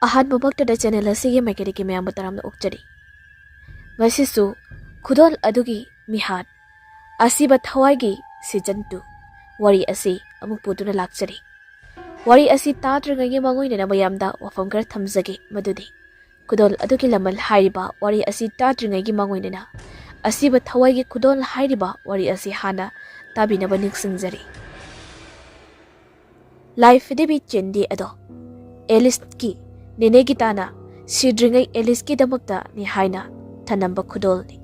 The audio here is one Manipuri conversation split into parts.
ꯑꯍꯥꯟꯕꯃꯛꯇꯗ ꯆꯦꯅꯦꯜ ꯑꯁꯤꯒꯤ ꯃꯥꯏꯀꯩꯗꯒꯤ ꯃꯌꯥꯝꯕꯨ ꯇꯔꯥꯝꯅ ꯑꯣꯛꯆꯔꯤ꯫ ꯉꯁꯤꯁꯨ ꯈꯨꯗꯣꯜ ꯑꯗꯨꯒꯤ ꯃꯤꯍꯥꯠ ꯑꯁꯤꯕ ꯊꯋꯥꯏꯒꯤ ꯁꯤꯖꯟ 2 ꯋꯥꯔꯤ ꯑꯁꯤ ꯑꯃꯨꯛ ꯄꯨꯗꯨꯅ ꯂꯥꯛꯆꯔꯤ꯫ ꯋꯥꯔꯤ ꯑꯁꯤ ꯇꯥꯗ꯭ꯔꯤꯉꯩꯒꯤ ꯃꯥꯡꯑꯣꯏꯅꯅ ꯃꯌꯥꯝꯗ ꯋꯥꯐꯝ ꯈꯔ ꯊꯝꯖꯒꯦ, ꯃꯗꯨꯗꯤ ꯈꯨꯗꯣꯜ ꯑꯗꯨꯒꯤ ꯂꯃꯟ ꯍꯥꯏꯔꯤꯕ ꯋꯥꯔꯤ ꯑꯁꯤ ꯇꯥꯗ꯭ꯔꯤꯉꯩꯒꯤ ꯃꯥꯡꯑꯣꯏꯅꯅ ꯑꯁꯤꯕ ꯊꯋꯥꯏꯒꯤ ꯈꯨꯗꯣꯜ ꯍꯥꯏꯔꯤꯕ ꯋꯥꯔꯤ ꯑꯁꯤ ꯍꯥꯟꯅ ꯇꯥꯕꯤꯅꯕ ꯅꯤꯡꯁꯤꯡꯖꯔꯤ꯫ ꯂꯥꯏꯐꯗꯤꯕꯤ ꯆꯦꯟꯗꯤ ꯑꯗꯣ ꯑꯦꯂꯤꯁꯀꯤ ꯅꯦꯅꯦ ꯒꯤꯇꯥꯅ ꯁꯤꯗ꯭ꯔꯤꯉꯩ ꯑꯦꯂꯤꯁꯀꯤꯗꯃꯛꯇ ꯅꯤ ꯍꯥꯏꯅ ꯊꯅꯝꯕ ꯈꯨꯗꯣꯜꯅꯤ꯫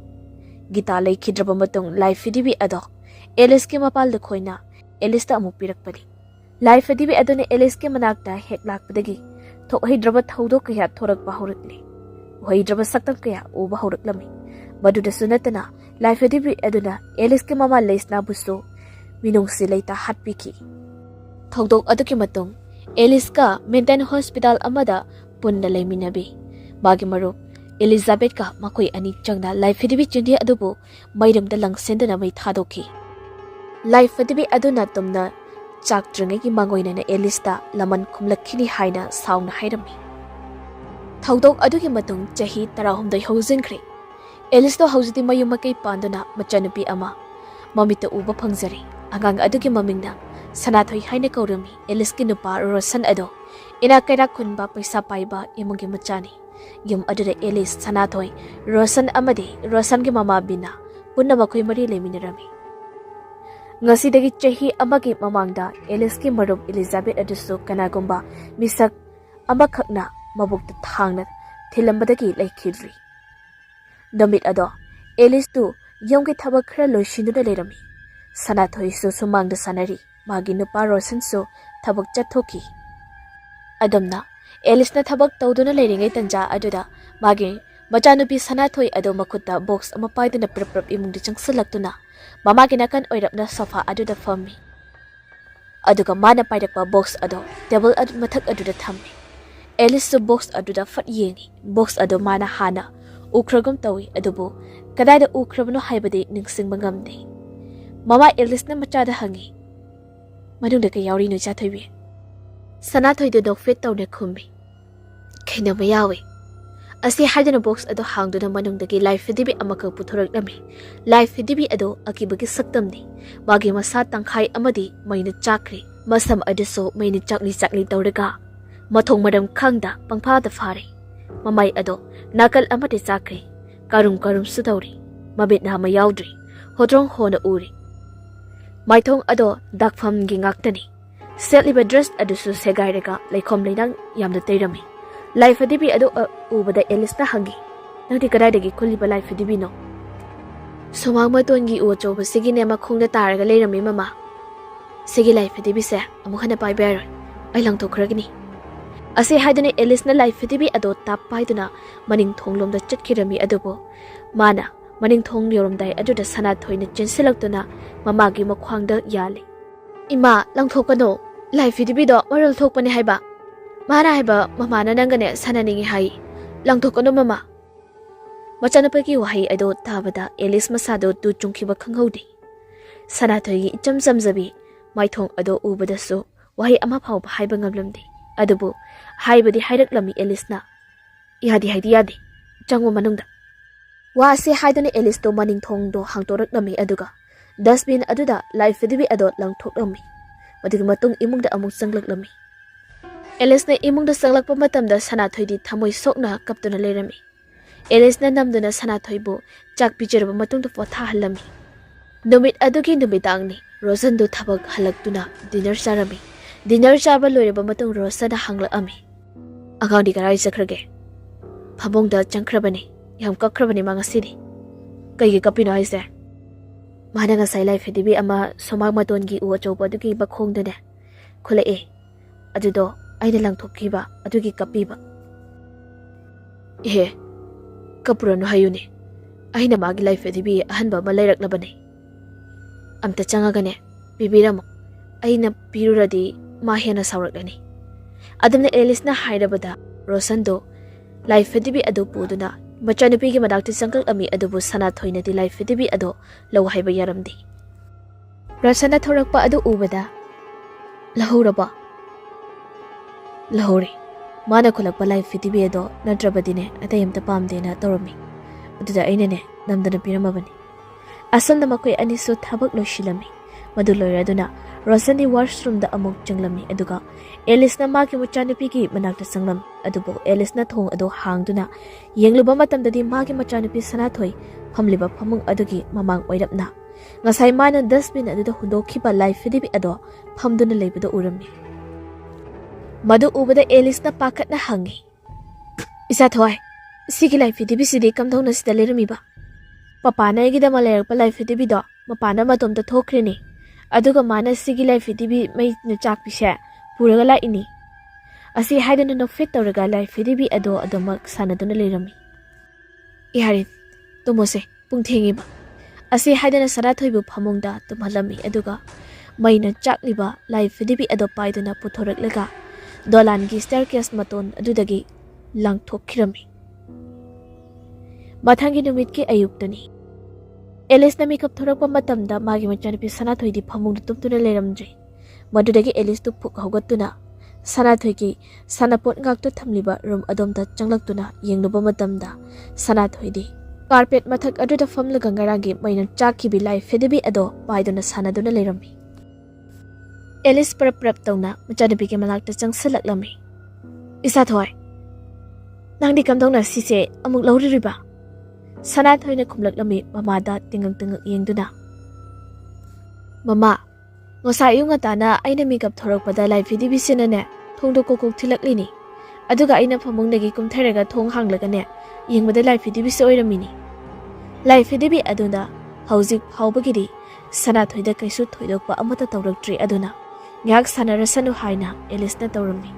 ꯒꯤꯇꯥ ꯂꯩꯈꯤꯗ꯭ꯔꯕ ꯃꯇꯨꯡ ꯂꯥꯏꯐꯗꯤꯕꯤ ꯑꯗꯣ ꯑꯦꯂꯤꯁꯀꯤ ꯃꯄꯥꯜꯗ ꯈꯣꯏꯅ ꯑꯦꯂꯤꯁꯇ ꯑꯃꯨꯛ ꯄꯤꯔꯛꯄꯅꯤ꯫ ꯂꯥꯏꯐꯗꯤꯕꯤ ꯑꯗꯨꯅ ꯑꯦꯂꯤꯁꯀꯤ ꯃꯅꯥꯛꯇ ꯍꯦꯛ ꯂꯥꯛꯄꯗꯒꯤ ꯊꯣꯛꯍꯩꯗ꯭ꯔꯕ ꯊꯧꯗꯣꯛ ꯀꯌꯥ ꯊꯣꯔꯛꯄ ꯍꯧꯔꯛꯂꯤ꯫ ꯎꯍꯩꯗ꯭ꯔꯕ ꯁꯛꯇꯝ ꯀꯌꯥ ꯎꯕ ꯍꯧꯔꯛꯂꯝꯃꯤ꯫ ꯃꯗꯨꯗꯁꯨ ꯅꯠꯇꯅ ꯂꯥꯏꯐꯗꯤꯕꯤ ꯑꯗꯨꯅ ꯑꯦꯂꯤꯁꯀꯤ ꯃꯃꯥ ꯂꯩꯁꯅꯥꯕꯨꯁꯨ ꯃꯤꯅꯨꯡꯁꯤ ꯂꯩꯇ ꯍꯥꯠꯄꯤꯈꯤ꯫ ꯊꯧꯗꯣꯛ ꯑꯗꯨꯒꯤ ꯃꯇꯨꯡ ꯑꯦꯂꯤꯁꯀ ꯃꯦꯟꯇꯦꯟ ꯍꯣꯁꯄꯤꯇꯥꯜ ꯑꯃꯗ ꯄꯨꯟꯅ ꯂꯩꯃꯤꯟꯅꯕꯤ꯫ ꯃꯥꯒꯤ ꯃꯔꯨꯞ ꯑꯦꯂꯤꯖꯥꯕꯦꯠꯀ ꯃꯈꯣꯏ ꯑꯅꯤ ꯆꯪꯅ ꯂꯥꯏꯐꯗꯤꯕꯤ ꯆꯤꯟꯗꯤ ꯑꯗꯨꯕꯨ ꯃꯩꯔꯝꯗ ꯂꯪꯁꯤꯟꯗꯨꯅ ꯃꯩ ꯊꯥꯗꯣꯛꯈꯤ꯫ ꯂꯥꯏꯐꯗꯤꯕꯤ ꯑꯗꯨꯅ ꯇꯨꯝꯅ ꯆꯥꯛꯇ꯭ꯔꯤꯉꯩꯒꯤ ꯃꯥꯡꯑꯣꯏꯅꯅ ꯑꯦꯂꯤꯁꯇ ꯂꯃꯟ ꯈꯨꯝꯂꯛꯈꯤꯅꯤ ꯍꯥꯏꯅ ꯁꯥꯎꯅ ꯍꯥꯏꯔꯝꯃꯤ꯫ ꯊꯧꯗꯣꯛ ꯑꯗꯨꯒꯤ ꯃꯇꯨꯡ ꯆꯍꯤ 19 ꯍꯧꯖꯤꯟꯈ꯭ꯔꯦ꯫ ꯑꯦꯂꯤꯁꯇꯣ ꯍꯧꯖꯤꯛꯇꯤ ꯃꯌꯨꯝ ꯃꯀꯩ ꯄꯥꯟꯗꯨꯅ ꯃꯆꯥꯅꯨꯄꯤ ꯑꯃ ꯃꯃꯤꯠꯇ ꯎꯕ ꯐꯪꯖꯔꯤ꯫ ꯑꯉꯥꯡ ꯑꯗꯨꯒꯤ ꯃꯃꯤꯡꯅ ꯁꯅꯥꯊꯣꯏ ꯍꯥꯏꯅ ꯀꯧꯔꯝꯃꯤ꯫ ꯑꯦꯂꯤꯁꯀꯤ ꯅꯨꯄꯥ ꯔꯣꯁꯟ ꯑꯗꯣ ꯏꯅꯥꯛ ꯀꯩꯔꯥꯛ ꯈꯨꯟꯕ ꯄꯩꯁꯥ ꯄꯥꯏꯕ ꯏꯃꯨꯡꯒꯤ ꯃꯆꯥꯅꯤ꯫ ꯌꯨꯝ ꯑꯗꯨꯗ ꯑꯦꯂꯤꯁ, ꯁꯅꯥꯊꯣꯏ, ꯔꯣꯁꯟ ꯑꯃꯗꯤ ꯔꯣꯁꯟꯒꯤ ꯃꯃꯥ ꯕꯤꯅꯥ ꯄꯨꯟꯅ ꯃꯈꯣꯏ 4 ꯂꯩꯃꯤꯟꯅꯔꯝꯃꯤ꯫ ꯉꯁꯤꯗꯒꯤ ꯆꯍꯤ ꯑꯃꯒꯤ ꯃꯃꯥꯡꯗ ꯑꯦꯂꯤꯁꯀꯤ ꯃꯔꯨꯞ ꯑꯦꯂꯤꯖꯥꯕꯦꯠ ꯑꯗꯨꯁꯨ ꯀꯅꯥꯒꯨꯝꯕ ꯃꯤꯁꯛ ꯑꯃꯈꯛꯅ ꯃꯕꯨꯛꯇ ꯊꯥꯡꯅ ꯊꯤꯜꯂꯝꯕꯗꯒꯤ ꯂꯩꯈꯤꯗ꯭ꯔꯤ꯫ ꯅꯨꯃꯤꯠ ꯑꯗꯣ ꯑꯦꯂꯤꯁꯇꯨ ꯌꯨꯝꯒꯤ ꯊꯕꯛ ꯈꯔ ꯂꯣꯏꯁꯤꯟꯗꯨꯅ ꯂꯩꯔꯝꯃꯤ꯫ ꯁꯅꯥꯊꯣꯏꯁꯨ ꯁꯨꯃꯥꯡꯗ ꯁꯥꯟꯅꯔꯤ꯫ ꯃꯥꯒꯤ ꯅꯨꯄꯥ ꯔꯣꯁꯟꯁꯨ ꯊꯕꯛ ꯆꯠꯊꯣꯛꯈꯤ꯫ ꯑꯗꯨꯝꯅ ꯑꯦꯂꯤꯁꯅ ꯊꯕꯛ ꯇꯧꯗꯨꯅ ꯂꯩꯔꯤꯉꯩ ꯇꯟꯖꯥ ꯑꯗꯨꯗ ꯃꯥꯒꯤ ꯃꯆꯥꯅꯨꯄꯤ ꯁꯅꯥꯊꯣꯏ ꯑꯗꯣ ꯃꯈꯨꯠꯇ ꯕꯣꯛꯁ ꯑꯃ ꯄꯥꯏꯗꯨꯅ ꯄ꯭ꯔꯞ ꯏꯃꯨꯡꯗ ꯆꯪꯁꯤꯜꯂꯛꯇꯨꯅ ꯃꯃꯥꯒꯤ ꯅꯥꯀꯟ ꯑꯣꯏꯔꯞꯅ ꯁꯣꯐꯥ ꯑꯗꯨꯗ ꯐꯝꯃꯤ꯫ ꯑꯗꯨꯒ ꯃꯥꯅ ꯄꯥꯏꯔꯛꯄ ꯕꯣꯛꯁ ꯑꯗꯣ ꯇꯦꯕꯜ ꯃꯊꯛ ꯑꯗꯨꯗ ꯊꯝꯃꯤ꯫ ꯑꯦꯂꯤꯁꯁꯨ ꯕꯣꯛꯁ ꯑꯗꯨꯗ ꯐꯠ ꯌꯦꯡꯉꯤ꯫ ꯕꯣꯛꯁ ꯑꯗꯣ ꯃꯥꯅ ꯍꯥꯟꯅ ꯎꯈ꯭ꯔꯒꯨꯝ ꯇꯧꯏ, ꯑꯗꯨꯕꯨ ꯀꯗꯥꯏꯗ ꯎꯈ꯭ꯔꯕꯅꯣ ꯍꯥꯏꯕꯗꯤ ꯅꯤꯡꯁꯤꯡꯕ ꯉꯝꯗꯦ꯫ ꯃꯃꯥ ꯑꯦꯂꯤꯁꯅ ꯃꯆꯥꯗ ꯍꯪꯉꯤ, "ꯃꯅꯨꯡꯗ ꯀꯩ ꯌꯥꯎꯔꯤ ꯅꯣꯏ ꯆꯥꯊꯣꯏꯕꯤ?" ꯁꯅꯥꯊꯣꯏꯗꯨ ꯅꯣꯛꯐꯦꯠ ꯇꯧꯅ ꯈꯨꯝꯃꯤ, "ꯀꯩꯅꯣꯝꯃ ꯌꯥꯎꯏ." ꯑꯁꯤ ꯍꯥꯏꯗꯨꯅ ꯕꯣꯛꯁ ꯑꯗꯣ ꯍꯥꯡꯗꯨꯅ ꯃꯅꯨꯡꯗꯒꯤ ꯂꯥꯏꯐꯗꯤꯕꯤ ꯑꯃꯈꯛ ꯄꯨꯊꯣꯔꯛꯂꯝꯃꯤ꯫ ꯂꯥꯏꯐꯗꯤꯕꯤ ꯑꯗꯣ ꯑꯀꯤꯕꯒꯤ ꯁꯛꯇꯝꯅꯤ꯫ ꯃꯥꯒꯤ ꯃꯁꯥ ꯇꯪꯈꯥꯏ ꯑꯃꯗꯤ ꯃꯩꯅ ꯆꯥꯛꯈ꯭ꯔꯦ꯫ ꯃꯁꯝ ꯑꯗꯨꯁꯨ ꯃꯩꯅ ꯆꯥꯛꯂꯤ ꯇꯧꯔꯒ ꯃꯊꯣꯡ ꯃꯔꯝ ꯈꯪꯗ ꯄꯪꯐꯥꯗ ꯐꯥꯔꯦ꯫ ꯃꯃꯥꯏ ꯑꯗꯣ ꯅꯥꯀꯜ ꯑꯃꯗ ꯆꯥꯛꯈ꯭ꯔꯦ꯫ ꯀꯥꯔꯨꯝꯁꯨ ꯇꯧꯔꯤ꯫ ꯃꯃꯤꯠ ꯅꯥꯝꯃ ꯌꯥꯎꯗ꯭ꯔꯤ꯫ ꯍꯣꯇ꯭ꯔꯣꯡ ꯍꯣꯅ ꯎꯔꯤ꯫ ꯃꯥꯏꯊꯣꯡ ꯑꯗꯣ ꯗꯥꯛꯐꯝꯒꯤ ꯉꯥꯛꯇꯅꯤ꯫ ꯁꯦꯠꯂꯤꯕ ꯗ꯭ꯔꯦꯁ ꯑꯗꯨꯁꯨ ꯁꯦꯒꯥꯏꯔꯒ ꯂꯩꯈꯣꯝ ꯂꯩꯅꯥꯡ ꯌꯥꯝꯅ ꯇꯩꯔꯝꯃꯤ꯫ ꯂꯥꯏꯐꯗꯤꯕꯤ ꯑꯗꯨ ꯎꯕꯗ ꯑꯦꯂꯤꯁꯅ ꯍꯪꯉꯤ, "ꯅꯪꯗꯤ ꯀꯗꯥꯏꯗꯒꯤ ꯈꯨꯜꯂꯤꯕ ꯂꯥꯏꯐꯗꯤꯕꯤꯅꯣ?" "ꯁꯨꯃꯥꯡ ꯃꯇꯣꯟꯒꯤ ꯎ ꯑꯆꯧꯕꯁꯤꯒꯤꯅꯦ ꯃꯈꯣꯡꯗ ꯇꯥꯔꯒ ꯂꯩꯔꯝꯃꯤ ꯃꯃꯥ꯫ ꯁꯤꯒꯤ ꯂꯥꯏꯐꯗꯤꯕꯤꯁꯦ ꯑꯃꯨꯛ ꯍꯟꯅ ꯄꯥꯏꯕ ꯌꯥꯔꯣꯏ, ꯑꯩ ꯂꯪꯊꯣꯛꯈ꯭ꯔꯒꯅꯤ." ꯑꯁꯤ ꯍꯥꯏꯗꯨꯅ ꯑꯦꯂꯤꯁꯅ ꯂꯥꯏꯐꯗꯤꯕꯤ ꯑꯗꯣ ꯇꯥꯞ ꯄꯥꯏꯗꯨꯅ ꯃꯅꯤꯡ ꯊꯣꯡꯂꯣꯝꯗ ꯆꯠꯈꯤꯔꯝꯃꯤ꯫ ꯑꯗꯨꯕꯨ ꯃꯥꯅ ꯃꯅꯤꯡ ꯊꯣꯡ ꯌꯧꯔꯝꯗꯥꯏ ꯑꯗꯨꯗ ꯁꯅꯥꯊꯣꯏꯅ ꯆꯦꯟꯁꯤꯜꯂꯛꯇꯨꯅ ꯃꯃꯥꯒꯤ ꯃꯈ꯭ꯋꯥꯡꯗ ꯌꯥꯜꯂꯤ꯫ "ꯏꯃꯥ, ꯂꯪꯊꯣꯛꯀꯅꯣ, ꯂꯥꯏꯐꯗꯤꯕꯤꯗꯣ ꯃꯔꯣꯜ ꯊꯣꯛꯄꯅꯦ ꯍꯥꯏꯕ꯫ ꯃꯥꯅ ꯍꯥꯏꯕ ꯃꯃꯥꯅ ꯅꯪꯒꯅꯦ ꯁꯥꯟꯅꯅꯤꯡꯉꯤ ꯍꯥꯏ꯫ ꯂꯪꯊꯣꯛꯀꯅꯣ ꯃꯃꯥ." ꯃꯆꯥꯅꯨꯄꯥꯒꯤ ꯋꯥꯍꯩ ꯑꯗꯣ ꯇꯥꯕꯗ ꯑꯦꯂꯤꯁ ꯃꯁꯥꯗꯣ ꯇꯨ ꯆꯨꯡꯈꯤꯕ ꯈꯪꯍꯧꯗꯦ꯫ ꯁꯅꯥꯊꯣꯏꯒꯤ ꯏꯆꯝ ꯆꯝꯖꯕꯤ ꯃꯥꯏꯊꯣꯡ ꯑꯗꯣ ꯎꯕꯗꯁꯨ ꯋꯥꯍꯩ ꯑꯃ ꯐꯥꯎꯕ ꯍꯥꯏꯕ ꯉꯝꯂꯝꯗꯦ꯫ ꯑꯗꯨꯕꯨ ꯍꯥꯏꯕꯗꯤ ꯍꯥꯏꯔꯛꯂꯝꯃꯤ ꯑꯦꯂꯤꯁꯅ, "ꯌꯥꯗꯦ ꯍꯥꯏꯗꯤ ꯌꯥꯗꯦ, ꯆꯪꯉꯨ ꯃꯅꯨꯡꯗ." ꯋꯥ ꯑꯁꯤ ꯍꯥꯏꯗꯨꯅ ꯑꯦꯂꯤꯁꯇꯣ ꯃꯅꯤꯡ ꯊꯣꯡꯗꯣ ꯍꯥꯡꯇꯣꯔꯛꯂꯝꯃꯤ꯫ ꯑꯗꯨꯒ ꯗꯁꯕꯤꯟ ꯑꯗꯨꯗ ꯂꯥꯏꯐꯗꯤꯕꯤ ꯑꯗꯣ ꯂꯪꯊꯣꯛꯂꯝꯃꯤ꯫ ꯃꯗꯨꯒꯤ ꯃꯇꯨꯡ ꯏꯃꯨꯡꯗ ꯑꯃꯨꯛ ꯆꯪꯂꯛꯂꯝꯃꯤ꯫ ꯑꯦꯂꯤꯁꯅ ꯏꯃꯨꯡꯗ ꯆꯪꯂꯛꯄ ꯃꯇꯝꯗ ꯁꯅꯥꯊꯣꯏꯗꯤ ꯊꯃꯣꯏ ꯁꯣꯛꯅ ꯀꯞꯇꯨꯅ ꯂꯩꯔꯝꯃꯤ꯫ ꯑꯦꯂꯤꯁꯅ ꯅꯝꯗꯨꯅ ꯁꯅꯥꯊꯣꯏꯕꯨ ꯆꯥꯛ ꯄꯤꯖꯔꯕ ꯃꯇꯨꯡꯗ ꯄꯣꯊꯥꯍꯜꯂꯝꯃꯤ꯫ ꯅꯨꯃꯤꯠ ꯑꯗꯨꯒꯤ ꯅꯨꯃꯤꯗꯥꯡꯅꯤ꯫ ꯔꯣꯁꯟꯗꯨ ꯊꯕꯛ ꯍꯜꯂꯛꯇꯨꯅ ꯗꯤꯅꯔ ꯆꯥꯔꯝꯃꯤ꯫ ꯗꯤꯅꯔ ꯆꯥꯕ ꯂꯣꯏꯔꯕ ꯃꯇꯨꯡ ꯔꯣꯁꯟꯅ ꯍꯪꯂꯛꯑꯝꯃꯤ, "ꯑꯉꯥꯡꯗꯤ ꯀꯔꯥꯏ ꯆꯠꯈ꯭ꯔꯒꯦ?" "ꯐꯃꯨꯡꯗ ꯆꯪꯈ꯭ꯔꯕꯅꯤ, ꯌꯥꯝ ꯀꯞꯈ꯭ꯔꯕꯅꯤ ꯃꯥ ꯉꯁꯤꯗꯤ." "ꯀꯩꯒꯤ ꯀꯞꯄꯤꯅꯣ ꯍꯥꯏꯁꯦ?" "ꯃꯥꯅ ꯉꯁꯥꯏ ꯂꯥꯏꯐꯗꯤꯕꯤ ꯑꯃ ꯁꯨꯃꯥꯡ ꯃꯇꯣꯟꯒꯤ ꯎ ꯑꯆꯧꯕ ꯑꯗꯨꯒꯤ ꯃꯈꯣꯡꯗꯅꯦ ꯈꯨꯜꯂꯛꯑꯦ, ꯑꯗꯨꯗꯣ ꯑꯩꯅ ꯂꯪꯊꯣꯛꯈꯤꯕ ꯑꯗꯨꯒꯤ ꯀꯞꯄꯤꯕ." "ꯏꯍꯦ, ꯀꯞꯄꯨꯔꯅꯨ ꯍꯥꯏꯌꯨꯅꯦ, ꯑꯩꯅ ꯃꯥꯒꯤ ꯂꯥꯏꯐꯗꯤꯕꯤ ꯑꯍꯟꯕ ꯑꯃ ꯂꯩꯔꯛꯂꯕꯅꯤ. ꯑꯝꯇ ꯆꯪꯉꯒꯅꯦ ꯄꯤꯕꯤꯔꯝꯃꯣ, ꯑꯩꯅ ꯄꯤꯔꯨꯔꯗꯤ ꯃꯥ ꯍꯦꯟꯅ ꯁꯥꯎꯔꯛꯂꯅꯤ." ꯑꯗꯨꯝꯅ ꯑꯦꯂꯤꯁꯅ ꯍꯥꯏꯔꯕꯗ ꯔꯣꯁꯟꯗꯣ ꯂꯥꯏꯐꯗꯤꯕꯤ ꯑꯗꯨ ꯄꯨꯗꯨꯅ ꯃꯆꯥꯅꯨꯄꯤꯒꯤ ꯃꯅꯥꯛꯇ ꯆꯪꯂꯛꯂꯝꯃꯤ꯫ ꯑꯗꯨꯕꯨ ꯁꯅꯥꯊꯣꯏꯅꯗꯤ ꯂꯥꯏꯐꯗꯤꯕꯤ ꯑꯗꯣ ꯂꯧ ꯍꯥꯏꯕ ꯌꯥꯔꯝꯗꯦ꯫ ꯔꯣꯁꯟꯅ ꯊꯣꯔꯛꯄ ꯑꯗꯨ ꯎꯕꯗ, "ꯂꯧꯍꯧꯔꯕꯣ?" "ꯂꯧꯍꯧꯔꯦ, Mana khulakpa life fitibi ado natrabadine atay amta pamdena tawrami. Aduda ainane namdana piramabani. Asam makoi anisu thabak loishilami. Madu loiraduna Rosani washroom da amok changlami aduga Alice na magi machanupi ki manakta sanglam adubo Alice na thong ado hangduna yengluba matamdadi magi machanupi sanathoi phamliba phamung adugi mamang oirapna ngasai mana dustbin aduda hundokhiba life fidibi ado phamduna leibada urami madu ubada Alice na pakat na hangi isa thoi sigi life fidibi sidi kamthong na sida lerami ba papa na igida malayakpa life fidibi do mapana matomta thokrini aduga mana sigi life fidibi mai na chakpise puraga la ini asi haidana no fit tawraga life fidibi ado adomak sanaduna lerami iharin tumose pungthengi ba asi haidana sarathoibu phamungda tumhalami aduga mai na chakliba life fidibi ado paiduna puthoraklaga dolangi staircase maton adudagi langthokkirami mathangi numit ki ayuktani Alice na makeup thorakpa matamda magi machanupi sanathoi di phamungda tumtuna leramdri madudagi Alice tu phuk hogatuna sanathoi ki sanapot ngakto thamliba room adomda changlaktuna yengnuba matamda sanathoi di carpet mathak aduda famlaga ngaragi maina chakhibi life fidibi ado paiduna sanaduna lerami Alice prap tawna machanupi ki manakta changsalaklami isa thoi nangdi kamdongna sise amuk lauririba Sanathoi na kumlaklami mamada tingang yengduna. Mama, ngosay yung atana ay na makeup thorakpada life fidibi sinane thongdo kokok thilaklini. Aduga ay na phamung nagi kumtharaga thong hanglagane yengmada life fidibi sa oiramini. Life fidibi aduna hauzik phawbagidi Sanathoi da kaisu thoidokpa amata tawraktri aduna ngak sanarasanu haina Alice na tawrami.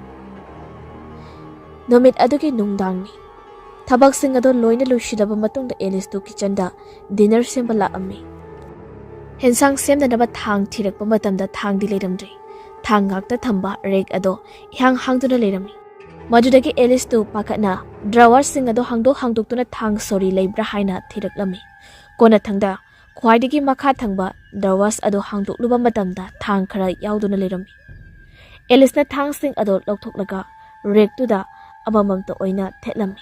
Nomit adugi nungdangni. Thabak sing ado loina lushidaba matungda Alice tu kitchen da dinner semba laami. Hensang semda naba thang thirakpa matamda thang di leramdri. Thang ngakta thamba reg ado hangduna lerami. Madudagi Alice tu pakatna drawer sing ado hangdoktuna thang sorry leibra haina thiraklami. Kona thangda khwaidagi makha thangba drawers ado hangdokluba matamda thang khara yauduna lerami. Alice na thang sing ado lauthoklaga reg tu da amamamta oina thelami.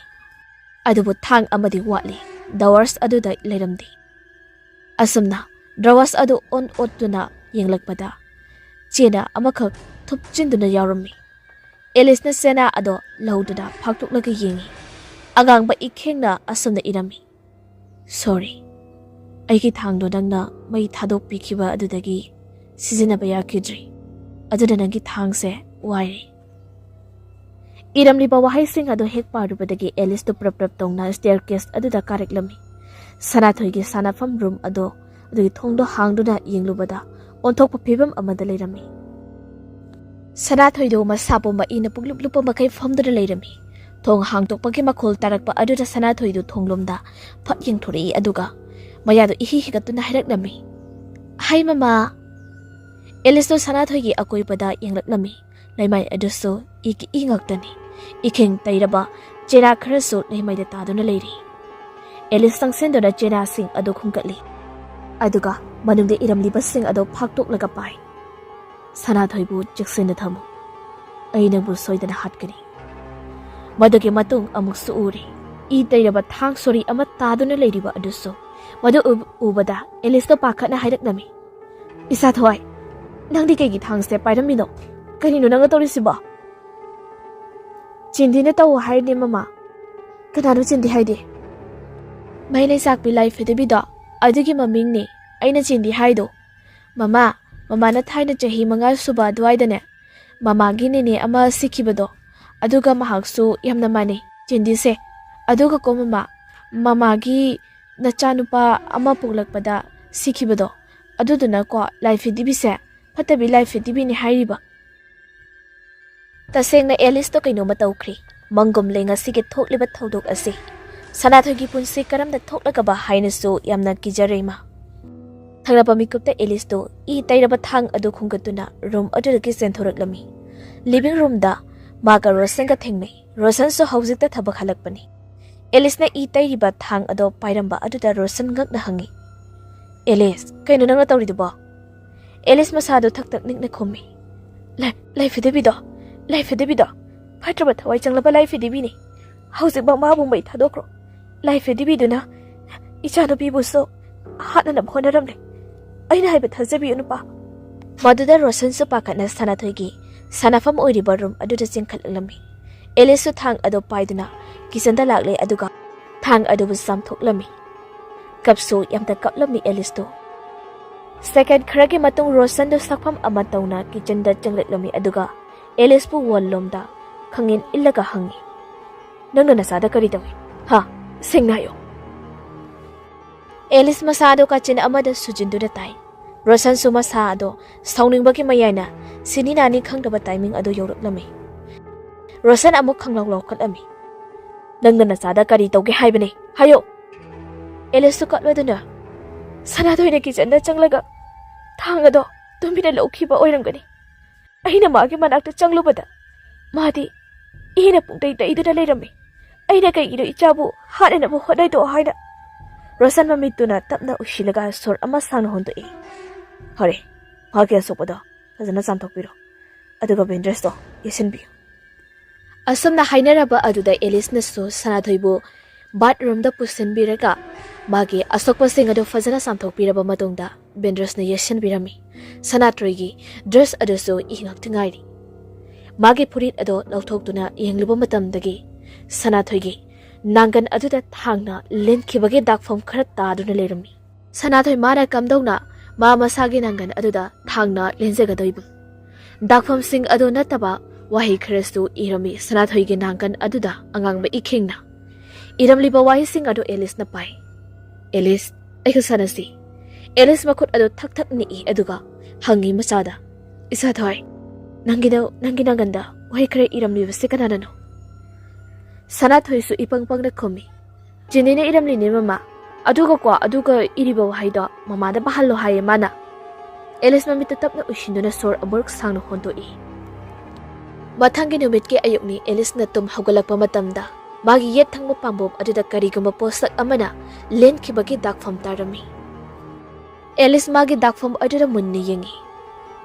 Adubu thang amadi watli drawers adu da leramdi asumna drawers adu on otuna yenglakpada chena amakak thupchinduna yaurami Alice na sena ado lauduna phaktoklaga yengi agangba ikhengna asumna irami sorry aigi thangdo nangna mai thadok pikhiba adudagi sizinaba yakidri aduda nangi thangse Wari Iramliba wahai sing ado hek parubadagi Alice tu prap tongna staircase aduda kariklami. Sanathoi gi sanafam room ado adugi thongdo hangduna yenglubada onthokpa phibam amada lerami. Sanathoi do masapo ma ina pugluplupa makai famduna lerami. Thong hangtokpagi makhol tarakpa aduda Sanathoi do thonglomda phat yengthori aduga mayado ihi higatuna hairaknami. Hai mama Alice do Sanathoi gi akoipada yenglaknami. Laimai aduso iki ingaktani ikheng tairaba chera kharaso laimai da taduna leiri Alice sangsendo da chera sing ado khungkatli aduga manungde iramliba sing ado phaktok laga pai Sanathoi bu jeksen da thamu aina bu soidana hatkani maduge matung amuk su uri I tairaba thang sori ama taduna leiriba aduso madu ubada Alice to pakhatna hairaknami isa thoi nangdi kegi thangse pairamino Kanino nang ito risiba? Chindi na tao haide mama. Kanano chindi haide? May naisakpi life hide bido. Adugi maming ni. Ay na chindi haido. Mama na tayo na chahi mga suba duway dane. Mama gini ni ama sikibado. Aduga mahagsu yam naman ni. Chindi se. Aduga ko mama gi na chanu pa ama puglagpada sikibado. Adudo na ko life hide bise. Patabi life hide bi ni hairiba. Taseng na Alice to kaino matawkri. Manggom lenga sige thokliba thodok ase. Sanathoi gi punsi karamda thoklaga ba haina so yamna kijarema. Thangrapa mikupta Alice to I tairaba thang adu khungkatuna room adudagi senthoraklami. Living room da maga Rosan ka thengnai. Rosan so haujikta thabak halakpani. Alice na I tairiba thang ado pairamba aduda Rosan ngakna hangi. Alice kaino nang natawriduba? Alice masado thaktak nikna khomi. Life debido. Life debido. ꯐꯠꯇ꯭ꯔꯕ ꯊꯋꯥꯏ ꯆꯪꯂꯕ ꯂꯥꯏꯐꯤꯗꯤꯕꯤꯅꯤ ꯍꯧꯖꯤꯛꯃꯛ ꯃꯥꯕꯨ ꯃꯩ ꯊꯥꯗꯣꯛꯈ꯭ꯔꯣ ꯂꯥꯏꯐꯤꯗꯤꯕꯤꯗꯨꯅ ꯏꯆꯥꯅꯨꯄꯤꯕꯨꯁꯨ ꯍꯥꯠꯅꯅꯕ ꯍꯣꯠꯅꯔꯝꯂꯦ ꯑꯩꯅ ꯍꯥꯏꯕ ꯊꯥꯖꯕꯤꯌꯨ ꯅꯨꯄꯥ ꯃꯗꯨꯗ ꯔꯣꯁꯟꯁꯨ ꯄꯥꯈꯠꯅ ꯁꯅꯥꯊꯣꯏꯒꯤ ꯁꯥꯟꯅꯐꯝ ꯑꯣꯏꯔꯤꯕ ꯔꯨꯝ ꯑꯗꯨꯗ ꯆꯦꯟꯈꯠꯂꯛꯂꯝꯃꯤ ꯑꯦꯂꯤꯁꯁꯨ ꯊꯥꯡ ꯑꯗꯨ ꯄꯥꯏꯗꯨꯅ ꯀꯤꯆꯟꯗ ꯂꯥꯛꯂꯦ ꯑꯗꯨꯒ ꯊꯥꯡ ꯑꯗꯨꯕꯨ ꯆꯥꯝꯊꯣꯛꯂꯝꯃꯤ ꯀꯞꯁꯨ ꯌꯥꯝꯅ ꯀꯞꯂꯝꯃꯤ ꯑꯦꯂꯤꯁꯇꯨ ꯁꯦꯀꯦꯟ ꯈꯔꯒꯤ ꯃꯇꯨꯡ ꯔꯣꯁꯟꯗꯨ ꯁꯛꯐꯝ ꯑꯃ ꯇꯧꯅ ꯀꯤꯆꯟꯗ ꯆꯪꯂꯛꯂꯝꯃꯤ ꯑꯗꯨꯒ ꯑꯦꯂꯤꯁꯄꯨ ꯋꯥꯜꯂꯣꯝꯗ ꯈꯪꯌꯦꯟ ꯏꯜꯂꯒ ꯍꯪꯉꯤ ꯅꯪꯅ ꯅꯁꯥꯗ ꯀꯔꯤ ꯇꯧꯏ ꯍꯥ ꯁꯦꯡꯅ ꯍꯥꯏꯌꯣ ꯑꯦꯂꯤꯁ ꯃꯁꯥꯗꯣ ꯀꯥꯆꯤꯟ ꯑꯃꯗ ꯁꯨꯖꯤꯟꯗꯨꯅ ꯇꯥꯏ ꯔꯣꯁꯟꯁꯨ ꯃꯁꯥ ꯑꯗꯣ ꯁꯥꯎꯅꯤꯡꯕꯒꯤ ꯃꯌꯥꯏꯅ ꯁꯤꯅꯤ ꯅꯥꯅꯤ ꯈꯪꯗꯕ ꯇꯥꯏꯃꯤꯡ ꯑꯗꯨ ꯌꯧꯔꯛꯂꯝꯃꯤ ꯔꯣꯁꯟ ꯑꯃꯨꯛ ꯈꯪꯂꯥꯎ ꯂꯥꯎꯈꯠꯂꯝꯃꯤ ꯅꯪꯅ ꯅꯁꯥꯗ ꯀꯔꯤ ꯇꯧꯒꯦ ꯍꯥꯏꯕꯅꯤ ꯍꯥꯏꯌꯣ ꯑꯦꯂꯤꯁꯁꯨ ꯀꯠꯂꯗꯨꯅ ꯁꯅꯥꯊꯣꯏꯅ ꯀꯤꯆꯟꯗ ꯆꯪꯂꯒ ꯊꯥꯡ ꯑꯗꯣ ꯇꯨꯃꯤꯟꯅ ꯂꯧꯈꯤꯕ ꯑꯣꯏꯔꯝꯒꯅꯤ ꯑꯩꯅ ꯃꯥꯒꯤ ꯃꯅꯥꯛꯇ ꯆꯪꯂꯨꯕꯗ ꯃꯥꯗꯤ ꯏꯅ ꯄꯨꯡꯇꯩ ꯇꯩꯗꯨꯅ ꯂꯩꯔꯝꯃꯤ ꯑꯩꯅ ꯀꯩꯒꯤꯅꯣ ꯏꯆꯥꯕꯨ ꯍꯥꯠꯅꯅꯕ ꯍꯣꯠꯅꯩꯗꯣ ꯍꯥꯏꯅ ꯔꯣꯁꯟ ꯃꯃꯤꯠꯇꯨꯅ ꯇꯞꯅ ꯎꯏꯁꯤꯜꯂꯒ ꯁꯣꯔ ꯑꯃ ꯁꯥꯡꯅ ꯍꯣꯟꯗꯣꯛꯏ ꯐꯔꯦ ꯃꯥꯒꯤ ꯑꯁꯣꯛꯄꯗꯣ ꯐꯖꯅ ꯆꯥꯝꯊꯣꯛꯄꯤꯔꯣ ꯑꯗꯨꯒ ꯕꯦꯟꯗ꯭ꯔꯦꯁꯇꯣ ꯌꯦꯠꯁꯤꯟꯕꯤꯌꯨ ꯑꯁꯨꯝꯅ ꯍꯥꯏꯅꯔꯕ ꯑꯗꯨꯗ ꯑꯦꯂꯤꯁꯅꯁꯨ ꯁꯅꯥꯊꯣꯏꯕꯨ ꯕꯥꯊꯔꯨꯝꯗ ꯄꯨꯁꯤꯟꯕꯤꯔꯒ ꯃꯥꯒꯤ ꯑꯁꯣꯛꯄꯁꯤꯡ ꯑꯗꯨ ꯐꯖꯅ ꯆꯥꯝꯊꯣꯛꯄꯤꯔꯕ ꯃꯇꯨꯡꯗ ꯕꯦꯟꯗ꯭ꯔꯦꯁꯅ ꯌꯦꯠꯁꯤꯟꯕꯤꯔꯝꯃꯤ ꯁꯅꯥꯊꯣꯏꯒꯤ ꯗ꯭ꯔꯦꯁ ꯑꯗꯨꯁꯨ ꯏ ꯉꯥꯛꯇ ꯉꯥꯏꯔꯤ ꯃꯥꯒꯤ ꯐꯨꯔꯤꯠ ꯑꯗꯨ ꯂꯧꯊꯣꯛꯇꯨꯅ ꯌꯦꯡꯂꯨꯕ ꯃꯇꯝꯗꯒꯤ ꯁꯅꯥꯊꯣꯏꯒꯤ ꯅꯥꯡꯒꯟ ꯑꯗꯨꯗ ꯊꯥꯡꯅ ꯂꯦꯟꯈꯤꯕꯒꯤ ꯗꯥꯛꯐꯝ ꯈꯔ ꯇꯥꯗꯨꯅ ꯂꯩꯔꯝꯃꯤ ꯁꯅꯥꯊꯣꯏ ꯃꯥꯅ ꯀꯝꯗꯧꯅ ꯃꯥ ꯃꯁꯥꯒꯤ ꯅꯥꯡꯒꯟ ꯑꯗꯨꯗ ꯊꯥꯡꯅ ꯂꯦꯟꯖꯒꯗꯣꯏꯕ ꯗꯥꯛꯐꯝꯁꯤꯡ ꯑꯗꯨ ꯅꯠꯇꯕ ꯋꯥꯍꯩ ꯈꯔꯁꯨ ꯏꯔꯝꯃꯤ ꯁꯅꯥꯊꯣꯏꯒꯤ ꯅꯥꯡꯒꯟ ꯑꯗꯨꯗ ꯑꯉꯥꯡꯕ ꯏꯈꯤꯡꯅ ꯏꯔꯝꯂꯤꯕ ꯋꯥꯍꯩꯁꯤꯡ ꯑꯗꯨ ꯑꯦꯂꯤꯁꯅ ꯄꯥꯏ ꯑꯦꯂꯤꯁ ꯑꯩꯒ ꯁꯥꯟꯅꯁꯤ ꯑꯦꯂꯤꯁ ꯃꯈꯨꯠ ꯑꯗꯨ ꯊꯛ ꯊꯛ ꯅꯤꯛꯏ ꯑꯗꯨꯒ ꯍꯪꯉꯤ ꯃꯆꯥꯗ ꯏꯁꯥꯊꯣꯏ ꯅꯪꯒꯤ ꯅꯥꯡꯒꯟꯗ ꯋꯥꯍꯩ ꯈꯔ ꯏꯔꯝꯂꯤꯕꯁꯤ ꯀꯅꯥꯅꯅꯣ ꯁꯅꯥꯊꯣꯏꯁꯨ ꯏꯄꯪ ꯄꯪꯅ ꯈꯨꯝꯃꯤ ꯆꯤꯅꯤꯅ ꯏꯔꯝꯂꯤꯅꯦ ꯃꯃꯥ ꯑꯗꯨꯒ ꯏꯔꯤꯕ ꯋꯥꯍꯩꯗꯣ ꯃꯃꯥꯗ ꯄꯥꯍꯜꯂꯣ ꯍꯥꯏꯌꯦ ꯃꯥꯅ ꯑꯦꯂꯤꯁ ꯃꯃꯤꯠꯇ ꯇꯞꯅ ꯎꯏꯁꯤꯟꯗꯨꯅ ꯁꯣꯔ ꯑꯃꯨꯔꯛ ꯁꯥꯡꯅ ꯍꯣꯟꯗꯣꯛꯏ ꯃꯊꯪꯒꯤ ꯅꯨꯃꯤꯠꯀꯤ ꯑꯌꯨꯛꯅꯤ ꯑꯦꯂꯤꯁꯅ ꯇꯨꯝ ꯍꯧꯒꯠꯂꯛꯄ ꯃꯇꯝꯗ ꯃꯥꯒꯤ ꯌꯦꯠ ꯊꯪꯕ ꯄꯥꯝꯕꯣꯝ ꯑꯗꯨꯗ ꯀꯔꯤꯒꯨꯝꯕ ꯄꯣꯠꯁꯛ ꯑꯃꯅ ꯂꯦꯟꯈꯤꯕꯒꯤ ꯗꯥꯛꯐꯝ ꯇꯥꯔꯝꯃꯤ ꯑꯦꯂꯤꯁ ꯃꯥꯒꯤ ꯗꯥꯛꯐꯝ ꯑꯗꯨꯗ ꯃꯨꯟꯅ ꯌꯦꯡꯉꯤ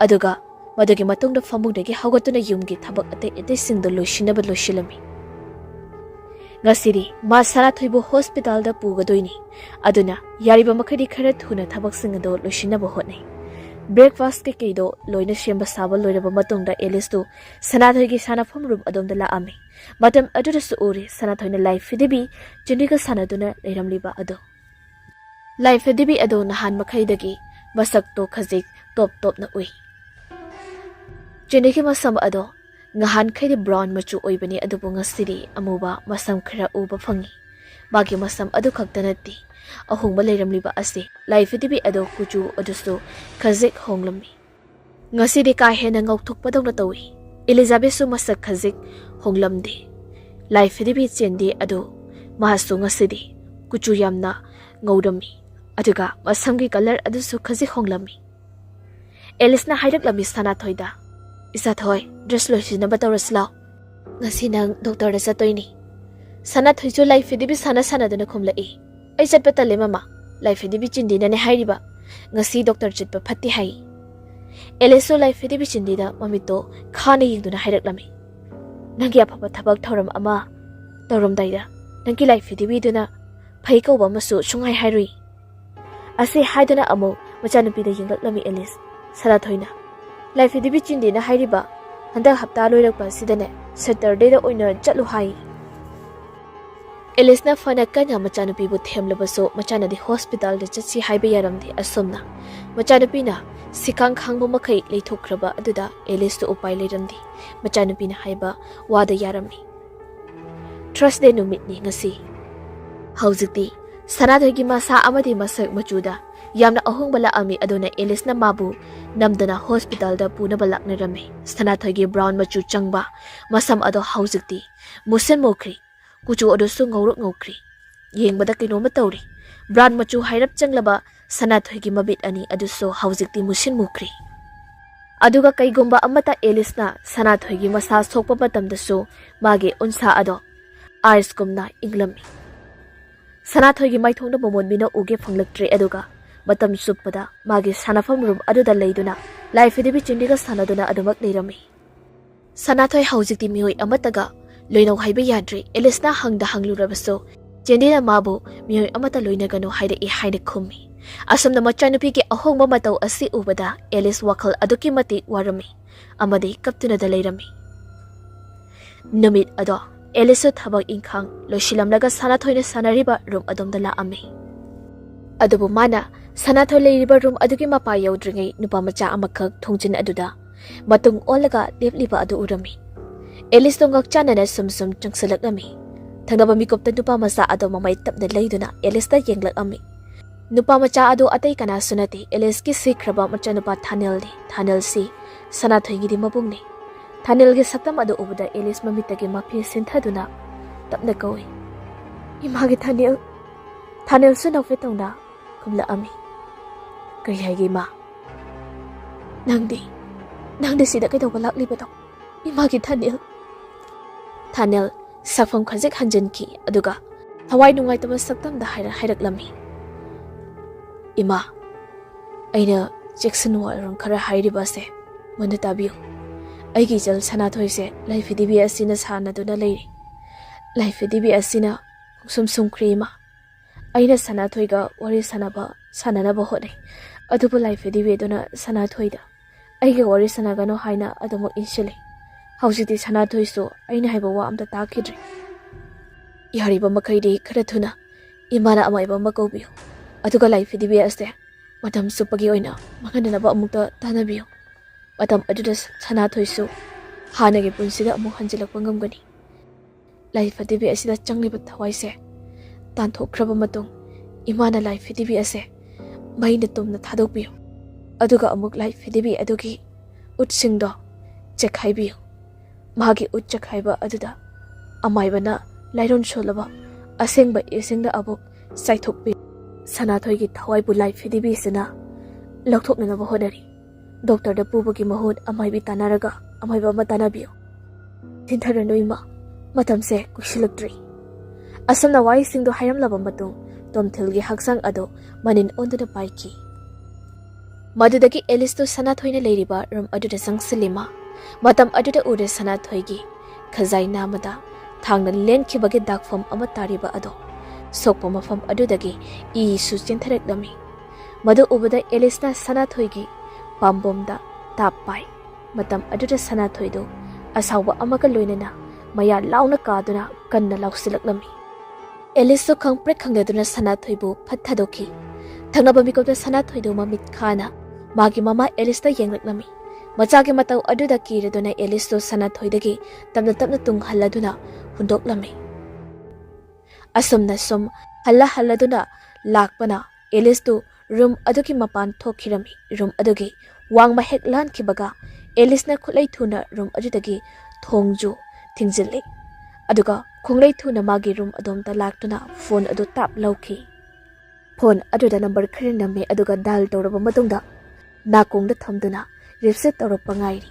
ꯑꯗꯨꯒ ꯃꯗꯨꯒꯤ ꯃꯇꯨꯡꯗ ꯐꯃꯨꯡꯗꯒꯤ ꯍꯧꯒꯠꯇꯨꯅ ꯌꯨꯝꯒꯤ ꯊꯕꯛ ꯑꯇꯩ ꯑꯇꯩꯁꯤꯡꯗꯨ ꯂꯣꯏꯁꯤꯜꯂꯝꯃꯤ ꯉꯁꯤꯗꯤ ꯃꯥ ꯁꯅꯥꯊꯣꯏꯕꯨ ꯍꯣꯁꯄꯤꯇꯥꯜꯗ ꯄꯨꯒꯗꯣꯏꯅꯤ ꯑꯗꯨꯅ ꯌꯥꯔꯤꯕ ꯃꯈꯩꯗꯤ ꯈꯔ ꯊꯨꯅ ꯊꯕꯛꯁꯤꯡ ꯑꯗꯨ ꯂꯣꯏꯁꯤꯟꯅꯕ ꯍꯣꯠꯅꯩ ꯕ꯭ꯔꯦꯛꯐꯥꯁ ꯀꯩꯀꯩꯗꯣ ꯂꯣꯏꯅ ꯁꯦꯝꯕ ꯁꯥꯕ ꯂꯣꯏꯔꯕ ꯃꯇꯨꯡꯗ ꯑꯦꯂꯤꯁꯇꯨ ꯁꯅꯥꯊꯣꯏꯒꯤ ꯁꯥꯟꯅꯐꯝ ꯔꯨꯝ ꯑꯗꯣꯝꯗ ꯂꯥꯛꯑꯝꯃꯤ ꯃꯇꯝ ꯑꯗꯨꯗꯁꯨ ꯎꯔꯤ ꯁꯅꯥꯊꯣꯏꯅ ꯂꯥꯏꯐꯤꯗꯤꯕꯤ ꯆꯤꯟꯗꯤꯒ ꯁꯥꯟꯅꯗꯨꯅ ꯂꯩꯔꯝꯂꯤꯕ ꯑꯗꯣ ꯂꯥꯏꯐꯤꯗꯤꯕꯤ ꯑꯗꯣ ꯅꯍꯥꯟ ꯃꯈꯩꯗꯒꯤ ꯃꯁꯛꯇꯣ ꯈꯖꯤꯛ ꯇꯣꯞ ꯇꯣꯞꯅ ꯎꯏ ꯆꯤꯟꯗꯤꯒꯤ ꯃꯁꯝ ꯑꯗꯣ ꯉꯍꯥꯟꯈꯩꯗꯤ ꯕ꯭ꯔꯥꯎꯟ ꯃꯆꯨ ꯑꯣꯏꯕꯅꯤ ꯑꯗꯨꯕꯨ ꯉꯁꯤꯗꯤ ꯑꯃꯨꯕ ꯃꯁꯝ ꯈꯔ ꯎꯕ ꯐꯪꯉꯤ ꯃꯥꯒꯤ ꯃꯁꯝ ꯑꯗꯨ ꯈꯛꯇ ꯅꯠꯇꯦ ꯑꯍꯣꯡꯕ ꯂꯩꯔꯝꯂꯤꯕ ꯑꯁꯤ ꯂꯥꯏꯐꯤꯗꯤꯕꯤ ꯑꯗꯣ ꯀꯨꯆꯨ ꯑꯗꯨꯁꯨ ꯈꯖꯤꯛ ꯍꯣꯡꯂꯝꯃꯤ ꯉꯁꯤꯗꯤ ꯀꯥ ꯍꯦꯟꯅ ꯉꯧꯊꯣꯛꯄꯗꯧꯅ ꯇꯧꯏ ꯑꯦꯂꯤꯖꯥꯕꯦꯊꯁꯨ ꯃꯁꯛ ꯈꯖꯤꯛ ꯍꯣꯡꯂꯝꯗꯦ ꯂꯥꯏꯐꯤꯗꯤꯕꯤ ꯆꯦꯟꯗꯤ ꯑꯗꯣ ꯃꯥꯁꯨ ꯉꯁꯤꯗꯤ ꯀꯨꯆꯨ ꯌꯥꯝꯅ ꯉꯧꯔꯝꯃꯤ ꯑꯗꯨꯒ ꯃꯁꯝꯒꯤ ꯀꯂꯔ ꯑꯗꯨꯁꯨ ꯈꯖꯤꯛ ꯍꯣꯡꯂꯝꯃꯤ ꯑꯦꯂꯤꯁꯅ ꯍꯥꯏꯔꯛꯂꯝꯃꯤ ꯁꯅꯥꯊꯣꯏꯗ ꯏꯁꯥꯊꯣꯏ ꯗ꯭ꯔꯦꯁ ꯂꯣꯏꯁꯤꯟꯅꯕ ꯇꯧꯔꯁꯤ ꯂꯥꯎ ꯉꯁꯤ ꯅꯪ ꯗꯣꯛꯇꯔꯗ ꯆꯠꯇꯣꯏꯅꯤ ꯁꯅꯥꯊꯣꯏꯁꯨ ꯂꯥꯏꯐꯤꯗꯤꯕꯤ ꯁꯥꯟꯅꯗꯨꯅ ꯈꯨꯝꯂꯛꯏ ꯑꯩ ꯆꯠꯄ ꯇꯜꯂꯦ ꯃꯃꯥ ꯂꯥꯏꯐꯤꯗꯤꯕꯤ ꯆꯤꯟꯗꯤꯅꯅꯦ ꯍꯥꯏꯔꯤꯕ ꯉꯁꯤ ꯗꯣꯛꯇꯔ ꯆꯠꯄ ꯐꯠꯇꯦ ꯍꯥꯏ ꯑꯦꯂꯤꯁꯁꯨ ꯂꯥꯏꯐꯤꯗꯤꯕꯤ ꯆꯤꯟꯗꯤꯗ ꯃꯃꯤꯠꯇꯣ ꯈꯥꯅ ꯌꯦꯡꯗꯨꯅ ꯍꯥꯏꯔꯛꯂꯝꯃꯤ ꯅꯪꯒꯤ ꯑꯐꯕ ꯊꯕꯛ ꯊꯧꯔꯝ ꯑꯃ ꯇꯧꯔꯝꯗꯥꯏꯗ ꯅꯪꯒꯤ ꯂꯥꯏꯐꯤꯗꯤꯕꯤꯗꯨꯅ ꯐꯩ ꯀꯧꯕ ꯑꯃꯁꯨ ꯁꯨꯡꯍꯥꯏ ꯍꯥꯏꯔꯨꯏ ꯑꯁꯤ ꯍꯥꯏꯗꯨꯅ ꯑꯃꯨꯛ ꯃꯆꯥꯅꯨꯄꯤꯗ ꯌꯦꯡꯂꯛꯂꯝꯃꯤ ꯑꯦꯂꯤꯁ ꯁꯅꯥꯊꯣꯏꯅ ꯂꯥꯏꯐꯤꯗꯤꯕꯤ ꯆꯤꯟꯗꯤꯅ ꯍꯥꯏꯔꯤꯕ ꯍꯟꯗꯛ ꯍꯞꯇꯥ ꯂꯣꯏꯔꯛꯄ ꯑꯁꯤꯗꯅꯦ ꯁꯦꯇꯔꯗꯦꯗ ꯑꯣꯏꯅ ꯆꯠꯂꯨ ꯍꯥꯏ ꯑꯦꯂꯤꯁꯅ ꯐꯅ ꯀꯟꯅ ꯃꯆꯥꯅꯨꯄꯤꯕꯨ ꯊꯦꯝꯂꯕꯁꯨ ꯃꯆꯥꯅꯗꯤ ꯍꯣꯁꯄꯤꯇꯥꯜꯗ ꯆꯠꯁꯤ ꯍꯥꯏꯕ ꯌꯥꯔꯝꯗꯦ ꯑꯁꯨꯝꯅ ꯃꯆꯥꯅꯨꯄꯤꯅ ꯁꯤꯈꯥꯡ ꯈꯥꯡꯕ ꯃꯈꯩ ꯂꯩꯊꯣꯛꯈ꯭ꯔꯕ ꯑꯗꯨꯗ ꯑꯦꯂꯤꯁꯇꯨ ꯎꯄꯥꯏ ꯂꯩꯔꯝꯗꯦ ꯃꯆꯥꯅꯨꯄꯤꯅ ꯍꯥꯏꯕ ꯋꯥꯗ ꯌꯥꯔꯝꯃꯤ ꯊ꯭ꯔꯁꯗꯦ ꯅꯨꯃꯤꯠꯅꯤ ꯉꯁꯤ ꯍꯧꯖꯤꯛꯇꯤ ꯁꯅꯥꯊꯣꯏꯒꯤ ꯃꯁꯥ ꯑꯃꯗꯤ ꯃꯁꯛ ꯃꯆꯨꯗ ꯌꯥꯝꯅ ꯑꯍꯣꯡꯕ ꯂꯥꯛꯑꯝꯃꯤ ꯑꯗꯨꯅ ꯑꯦꯂꯤꯁꯅ ꯃꯥꯕꯨ ꯅꯝꯗꯅ ꯍꯣꯁꯄꯤꯇꯥꯜꯗ ꯄꯨꯅꯕ ꯂꯥꯛꯅꯔꯝꯃꯤ ꯁꯅꯥꯊꯣꯏꯒꯤ ꯕ꯭ꯔꯥꯎꯟ ꯃꯆꯨ ꯆꯪꯕ ꯃꯁꯝ ꯑꯗꯣ ꯍꯧꯖꯤꯛꯇꯤ ꯃꯨꯁꯤꯟ ꯃꯨꯈ꯭ꯔꯤ ꯀꯨꯆꯨ ꯑꯗꯨꯁꯨ ꯉꯧꯈ꯭ꯔꯤ ꯌꯦꯡꯕꯗ ꯀꯩꯅꯣꯝꯃ ꯇꯧꯔꯤ ꯕ꯭ꯔꯥꯎꯟ ꯃꯆꯨ ꯍꯥꯏꯔꯞ ꯆꯪꯂꯕ ꯁꯅꯥꯊꯣꯏꯒꯤ ꯃꯃꯤꯠ ꯑꯅꯤ ꯑꯗꯨꯁꯨ ꯍꯧꯖꯤꯛꯇꯤ ꯃꯨꯁꯤꯟ ꯃꯨꯈ꯭ꯔꯤ ꯑꯗꯨꯒ ꯀꯩꯒꯨꯝꯕ ꯑꯃꯇ ꯑꯦꯂꯤꯁꯅ ꯁꯅꯥꯊꯣꯏꯒꯤ ꯃꯁꯥ ꯁꯣꯛꯄ ꯃꯇꯝꯗꯁꯨ ꯃꯥꯒꯤ ꯎꯟꯁꯥ ꯑꯗꯣ ꯑꯥꯏꯁꯀꯨꯝꯅ ꯏꯪꯂꯝꯃꯤ ꯁꯅꯥꯊꯣꯏꯒꯤ ꯃꯥꯏꯊꯣꯡꯗ ꯃꯃꯣꯟꯕꯤꯅ ꯎꯒꯦ ꯐꯪꯂꯛꯇ꯭ꯔꯦ ꯑꯗꯨꯒ ꯃꯇꯝ ꯆꯨꯞꯄꯗ ꯃꯥꯒꯤ ꯁꯥꯟꯅꯐꯝ ꯔꯨꯝ ꯑꯗꯨꯗ ꯂꯩꯗꯨꯅ ꯂꯥꯏꯐꯤꯗꯤꯕꯤ ꯆꯤꯟꯗꯤꯒ ꯁꯥꯟꯅꯗꯨꯅ ꯑꯗꯨꯃꯛ ꯂꯩꯔꯝꯃꯤ Sanathoi haujikti mioi amataga loinau haiba yadri Elisna hangda hanglurabaso Jendina mabu mioi amata loinagano haida I haida khumi Asam na machanupi ki ahongba matau asi ubada Elis wakal aduki mati warami amadi kaptuna da leirami Numit ado Elisu thabak ingkhang loisilamlaga Sanathoi na sanariba room adomda laami Adubu mana Sanathoi leiriba room aduki mapa yaudringai nupa macha amakak thongjin aduda matung olaga lepliba adu urami Elis tongak chanana sumsum changsalakami thangnaba mikopta nupa macha ado mamai tapna leiduna Elis ta yenglakami nupa macha ado atai kana sunati Elis ki sikraba macha nupa Thanel si Sanathoi gi di mabungni Thanel gi saktam ado ubuda Elis mamitagi mapi sinthaduna tapna koi imagi Thanel su nafe tongna kumla ami kay hagi ma nangdi sida kay daw balakli ba daw imagi Thanel sakfam khajik hanjanki aduga thawai nungay tama saktam da hairak-lami ima aina Jackson Warren khara hairiba se mona tabiyo aigi jal Sanathoi se laifdibi asina sanaduna leiri laifdibi asina sum krima aina Sanathoi ga wari sananaba hodai adubu laifdibi dona Sanathoi da aiga wari sanagano haina adumo inshile haujiti Sanathoi so aina haiba wa amta takidri yariba makaidi khara thuna imana amaiba makaubiyo aduga laifdibi ase matam supagi oina makandanaba amukta tanabiyo matam aduda Sanathoi so hanagi punsida amuk hanjilakpa ngamgani laifdibi asida changliba thawai se tanthokraba matung imana laifdibi ase maina tumna thadokbiyo aduga amuk laifdibi adugi utsingdo chekhaibiyo magi utchakhaiba aduda amaibana lairon sholaba asengba isingda abuk saithokbi Sanathoi gi thawai bu laifdibi sina lokthoknaba hodari doctor da pubagi mahut amaibi tanaraga amaiba matanabiyo tintharanoima matamse kushilakdri asamna wai singdo hairamlaba matung tomthilgi haksang ado manin onduna paiki madudagi Elis to Sanathoi na leiriba ram aduda sangsilima matam aduda ure Sanathoi gi khazai namada thangna lenkhibagi dakfam ama tariba ado sokpa mafam adudagi su chintharakdami madu ubada Elis na Sanathoi gi pambomda tapai matam aduda Sanathoi do asawa amaga loinana maya launa kaduna kanna lausilaklami Elis so khangprek khangdaduna Sanathoi bu phathadoki thangnaba mikopta Sanathoi do mamit khana magi mama Elis ta yenglaknami machagi matau aduda kiraduna Elis to Sanathoi dagi tamna tung haladuna hundoklami asumna sum haladuna lakpana Elis to room adugi mapan thokhirami room adugi wangma heklan kibaga Elis na khulai thuna room adudagi thongju thingzili aduga khonglai thuna magi room adomta laktuna phone adu tap lauki phone aduda number khrin name aduga dal toraba matungda nakongda thamduna reset torapa ngairi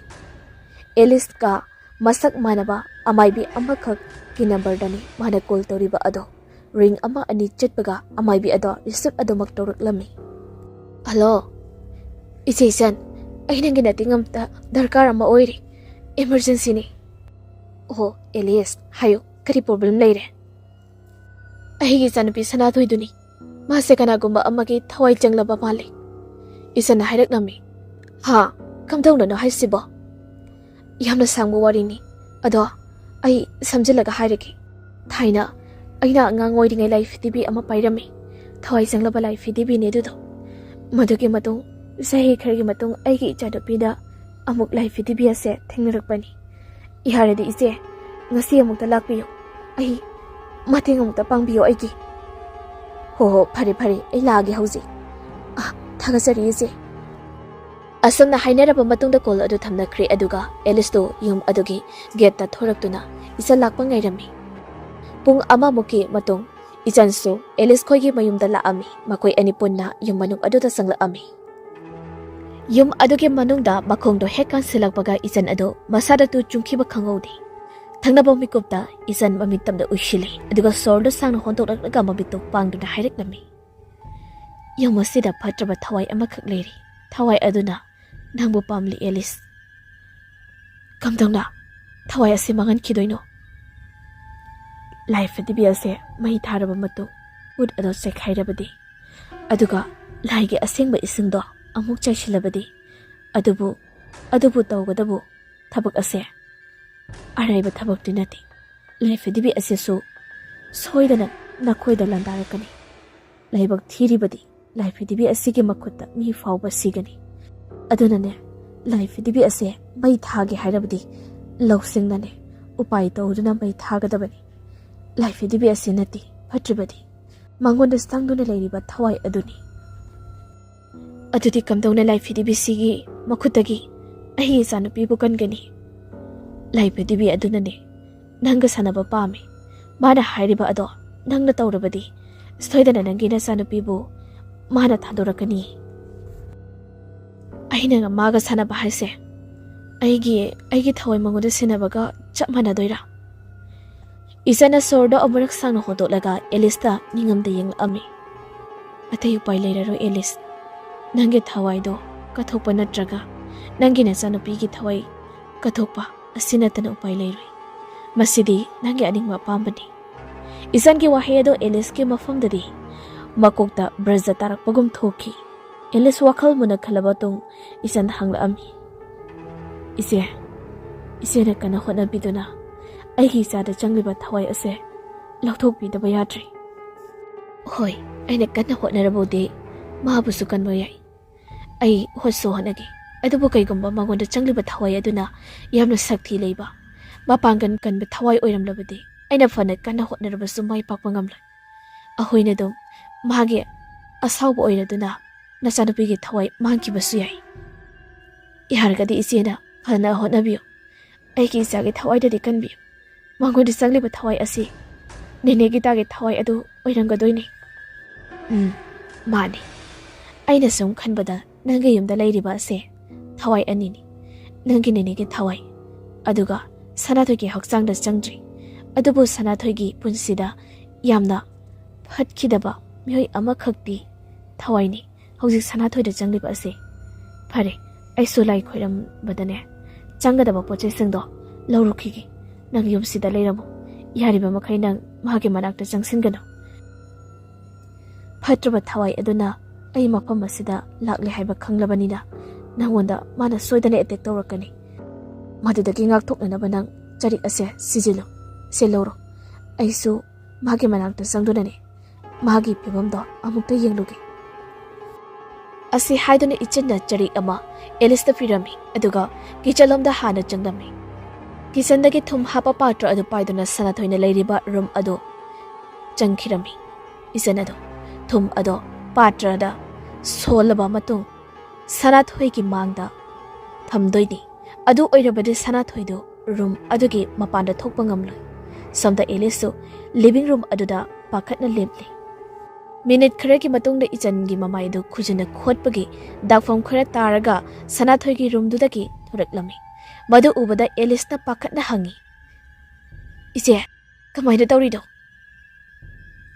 Elis ka masak manaba amaibi amakhak ki number dani mana call toriba ado ring ama ani chetpaga amaibi ado receipt adomak toraklami hello Isesan aina ginati ngamta darkar ama oiri emergency ni oh Elias hayo kari problem leire aigi sanapi Sanathoi duni mase kanagumba amagi thawai changlaba male isana hairaknami ha kamdawna no haisibo yamna sangbo wari ni ado ai samjilaga hairaki thaina aina ngangoi ringai laifdibi ama pairami thawai changlaba laifdibi ne dudo madugi matung sahi khargi matung aigi ichadopida amuk laifdibi ase thengnarakpani iharadi ise ngasi amukta lakpiyo ai mateng amukta pangbiyo aigi ho phare ai lagi hauji Thagatchari ise asamna hainaraba matungda call adu thamnakri aduga Elis to yum adugi gate ta thoraktuna isa lakpa ngairami pung ama muki matung ichansu Elis khoigi mayumda laami makoi ani punna yum manung aduda sanglaami yum adugi manungda makhongdo hekan silakpaga ichan ado masada tu chungkhiba khangodi thangnaba mikopta ichan mamitamda ushili aduga sordo sangna hontoklaga mamitu pangduna hairaknami yum asida phatraba thawai amakhak leiri thawai aduna nangbu pamli Elis kamdongna thawai ase mangan khidoino life dibi ase mai tharaba matu ud ado sekhairabadi aduga laige asengba isingdo amuk chaisilabadi adubu tawgadabu thabak ase araiba thabak dinati life dibi ase so soidana nakhoida landarakani laibak thiribadi life dibi asige makhutta mi fawba sigani adunane life dibi ase mai thage hairabadi lawsingnane upai tawduna mai thagadabani life dibi ase nati phatribadi mangonda sangduna leiriba thawai aduni adudi kamdawna life dibi sigi makhutagi ahi sanupi bukangani life dibi adunane nanga sanaba pami mana hairiba ado nangna tawrabadi soidana nangina sanupi bu mana thadorakani aina maga sanaba haise aigi thawai mangoda sinabaga chapmana doira isana sordo amurak sangna hodolaga elista ningamda yeng ami atay upai leiraro elis nange thawai do kathokpa natraga nangi na sanupi gi thawai kathokpa asinatana upai leiroi masidi nange aningma pambani isan ki wahedo elis ke mafamdadi makokta braza tarakpagum thoki elis wakhal muna khalabatung isan hangla ami ise na kana hona biduna aigi sada changliba thawai ase lauthok bidaba yadri hoi aina kana hona rabode mahabusu kanba yai ai hoso hanagi adubu kaigumba mangonda changliba thawai aduna yamna sakthi leiba mapangan kanba thawai oiramlabadi aina fana kana hona rabasu mai pakpa ngamla ahoina dum mage asawba oiraduna nasanupigi thawai mangkibasu yai ihargadi isena fana honabiyo aigi isage thawai dadi kanbiyo mangonda changliba thawai asi nene gitage thawai adu oirangadoini mani aina sum khanbada nange yumda leiriba ase thawai anini nangi nene gi thawai aduga sanathoi hakchangda changdri adubu sanathoi punsida yamna phatkidaba mihoi amakhakti thawaini hojik sanathoi da changliba ase phare aiso lai khoiram badane changadaba poche singdo lawrukhigi nang yumsida leiramo yariba makai nang mage manakta changsingano phatraba thawai aduna ai mapam asida lakle haiba khanglabanina nangonda mana soidane attack tawrakani madudagi ngak thoknaba nang chari ase sijilo seloro aisu mage manakta sangdunane magi pibamdo amukta yenglugi asi haiduna ichenna chari ama elista firami aduga kichalomda hana changlami kisandagi thum hapa patra adu paiduna sanathoina leiriba room adu changkhirami isanado thum ado patra da solaba matung sanathoi ki mangda thamdoini adu oirabadi sanathoi do room adugi mapanda thokpa ngamloi somda elisu living room aduda pakhatna lepli minute khare ki matungda ichan gi mamai do khujina khotpagi dakfam khare taraga sanathoi ki room dudagi thoraklami madu ubada elista pakhatna hangi ise kamaina tawrido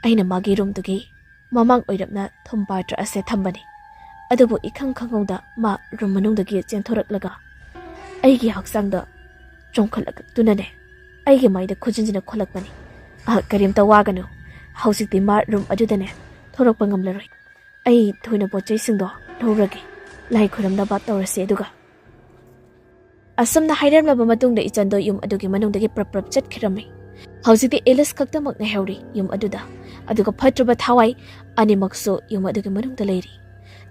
aina magi room dugi mamang oirapna thumpatra ase thambani adubu ikhang khangauda ma room manungdagi chenthoraklaga aigi haksangda chongkhalak tunane aigi maida khujinjina kholakpani karimta waganu hausikti ma room ajudane thorakpa ngamlaroi ai thoina pochai singdo lorage lai khoramna ba tawrase aduga asumna hairamlaba matungda ichando yum adugi manungdagi prap chatkirami hausikti elis khaktamak na heuri yum aduda aduga phatraba thawai animakso yum adugi manungda leiri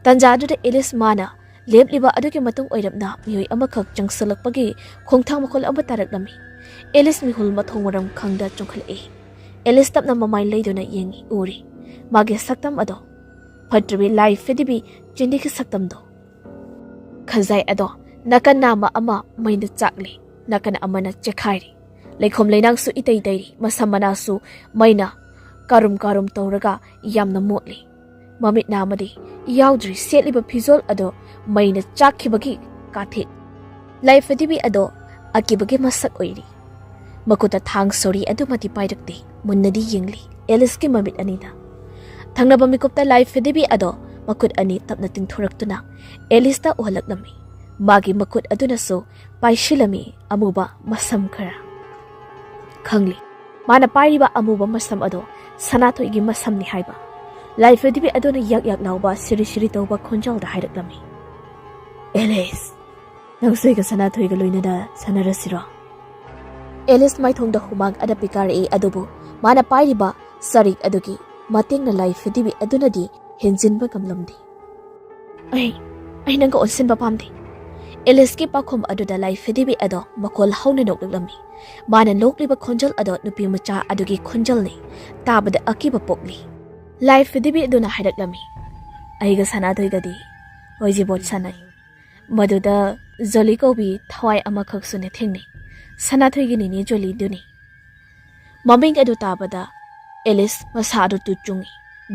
tanja aduda elis mana lepliba adugi matung oirapna miyoi amakhak changsalakpagi khongthang makhol aba taraklami elis mihul mathongwaram khangda chongkhalai elis tapna mamai leiduna yengi uri mage saktam ado phatrabi life fedibi chindi ki saktam do khazai ado nakan nama ama maina chakli nakan amana chekhairi leikhom leinang su itei dairi masamana su maina karum tawraga yamna motli mamit namadi yaudri setliba phizol ado maina chakhibagi kathe life fedibi ado akibagi masak oiri makuta thang sori adumati pairakti munnadi yengli elis ki mamit anina thangnaba mikupta life fedibi ado makut ani tapna tingthoraktuna elista uhalaknami Magi makut aduna so paishilami amuba masam khara. Khangli mana pairiba amuba masam ado sanathoi gi masam ni haiba. Life dibi aduna yak nauba siri siri tawba khonjal da hairaklami. Alice nangsoi ga sanathoi ga loina da sanarasira. Alice mai thong da humag ada pikar e adubu mana pairiba sarik adugi mateng na life dibi aduna di henjin ba gamlamdi. Ai nang ko onsin ba pamdi. Alice ki pakhom adu da life dibi ado makol hauna noklami. Mana lokli ba khonjal ado nupi macha adugi khonjal ni tabada akiba pokli. Life dibi aduna haidaklami. Ai ga sanathoi ga di hoji bot sanai. Maduda joli ko bi thawai amakhak sune thengni. Sanathoi gi ni joli duni. Maming adu tabada Alice masadu tu chungi.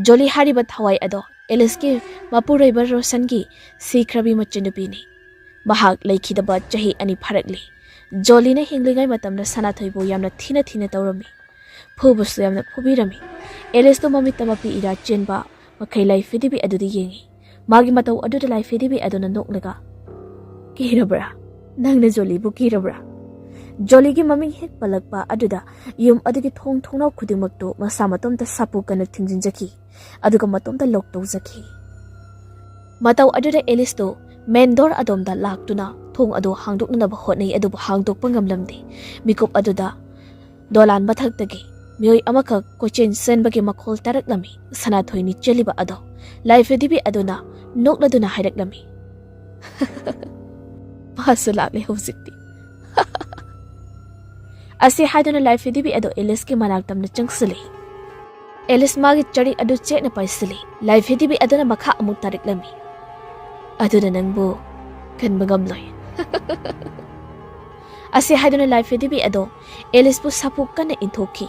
Joli hariba thawai ado Alice ki mapurai bar rosan gi sikrabi machindupi ni. Mahak laikhidaba chahi ani pharakli. Joli na hinglingai matamna sanathoi bo yamna thina tawrami. Phubusu yamna phubirami. Alice to mami tamapi ira chenba makai life dibi adudi yengi. Magi matau adu life dibi aduna noklaga. Kirabra nangna joli bu kirabra. Joli gi maming hek palakpa aduda yum adugi thongnaw khudimak to masa matom ta sapu kana thingjin jaki aduga matom ta lok to jaki. Matau aduda Alice to main door adom da laktuna thong ado hangdokna ba hotnei adu hangdok pangamlamdi mikup aduda dolan mathak tagi mioi amaka kochen sen bagi makhol tarak lami sanathoi ni cheliba ado life dibi aduna nokla duna hairak lami. Masulak le hojikti. Asi haiduna life dibi ado Alice ki manaktam na changsili. Alice magi chari adu che na paisili life dibi aduna makha amuk tarik lami. Aduna nangbo kan magamloy. Asi haiduna life dibi ado Alice bu sapuk kana inthoki.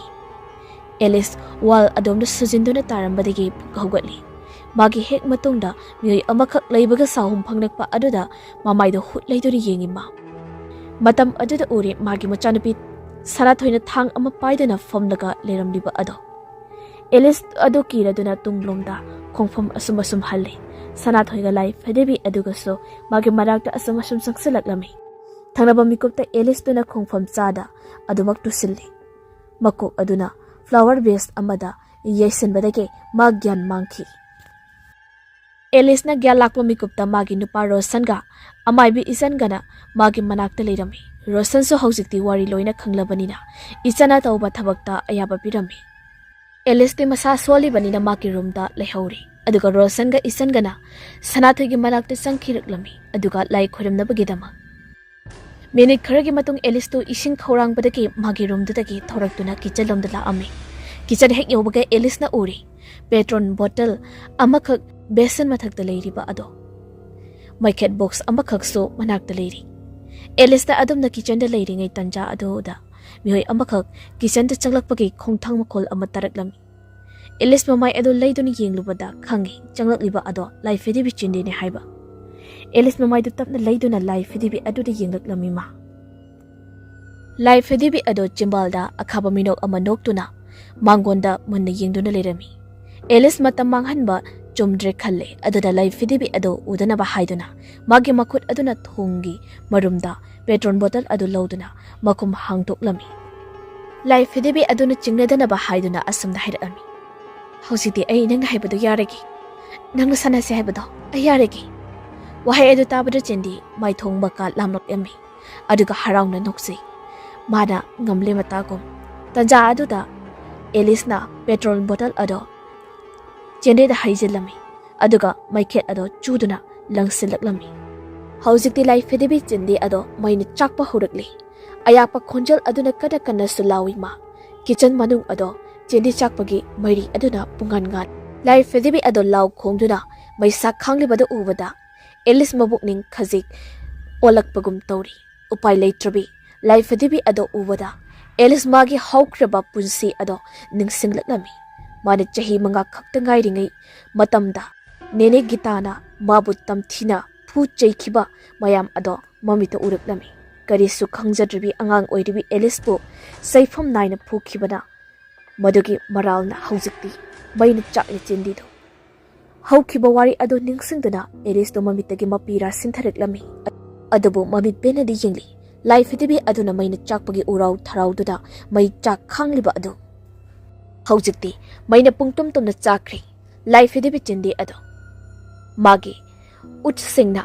Alice wal adom da sujinduna tarambadagi haugatli. Magi hek matungda mioi amakhak leibaga sahum phangnakpa aduda mamaido hut leiduri yengima. Matam aduda uri magi machanupi Sanathoina thang ama paidana famlaga leramliba ado. Alice ado kiraduna tunglomda khongpham asum halle. Sanathoiga life hadebi aduga so magi marakta asum sangsilaklami. Thangnaba mikupta Alice tuna khongpham chada adumak tusilli. Makuk aduna flower vase amada yaisenbadake magyan mangki. Alice na gya lakpa mikupta magi nupa Rosan ga amaibi isan gana magi manakta leirami. Rosan so haujikti wari loina khanglabanina ichana tauba thabakta ayaba pirami. Alice te masa soli banina magi room da lehauri. Aduga Rosan ga isan gana Sanathoi gi manakta sangkiraklami aduga lai khoramnabagidama. Minute kharagi matung Alice to ising khorang badaki magi room dagi thoraktuna kitchen lomda laami. Kitchen hek yobaga Alice na uri. Petron bottle amakhak besan mathakta leiriba ado. MIHAT box amakhak so manakta leiri. Alice ta adom na kitchen da leiri ngai tanja ado da. Mihoi amakhak kitchen da changlakpagi khongthang makol ama taraklami. Alice mamai ado leiduni yenglubada khangi changlakliba ado life dibi chinde ne haiba. Alice mamai du tapna leiduna life dibi ado da yenglaklami ma. Life dibi ado chimbalda akhaba minok ama noktuna mangonda munna yengduna leirami. Alice matam manghanba chumdre khalle aduda life dibi ado udana ba haiduna magi makhut aduna thongi marumda petrol bottle adu loduna makum hangtoklami. Life dibi aduna chingnadana ba haiduna asumda hairami. Hausiti ai nang haibadu yaregi nang sanase haibado ayaregi wahai adu tabadu chendi mai thong baka lamlok emi aduga harauna noksi mana ngamle matagum tanja aduda Alice na petrol bottle ado Chende da haijilami aduga MIHAT ado chuduna langsilaklami. Haujikti life dibi chende ado maina chakpa hurakli. Ayapa khonjal aduna kada kana sulawi ma. Kitchen manung ado chende chakpagi mairi aduna pungan ngan. Life dibi ado law khongduna maisa khangli bada ubada. Alice mabukning khazik olakpagum tori. Upai leitrabi life dibi ado ubada. Alice magi haukraba punsi ado ningsinglaklami. Mana chahi manga khakta ngairingai matamda nene gitana mabu tamthina phu chaikhiba mayam ado mamita uraklami karisu khangjadribi angang oiribi Alice po saifam naina phukibana madugi maralna haujikti maina chakle chindi do haukiba wari ado ningsingdana Alice do mamitagi mapira sintharaklami अदुबु ममित पेनदि यिंगली लाई फिदिबि अदुना मैना चाकपगी उराव थरावदुदा मै चाक खांगलिबा अदु हौजिक्ति मैना पुंगतुम तुमना चाकरी लाई फिदिबि चिंदी अदु मागी उच सिंगना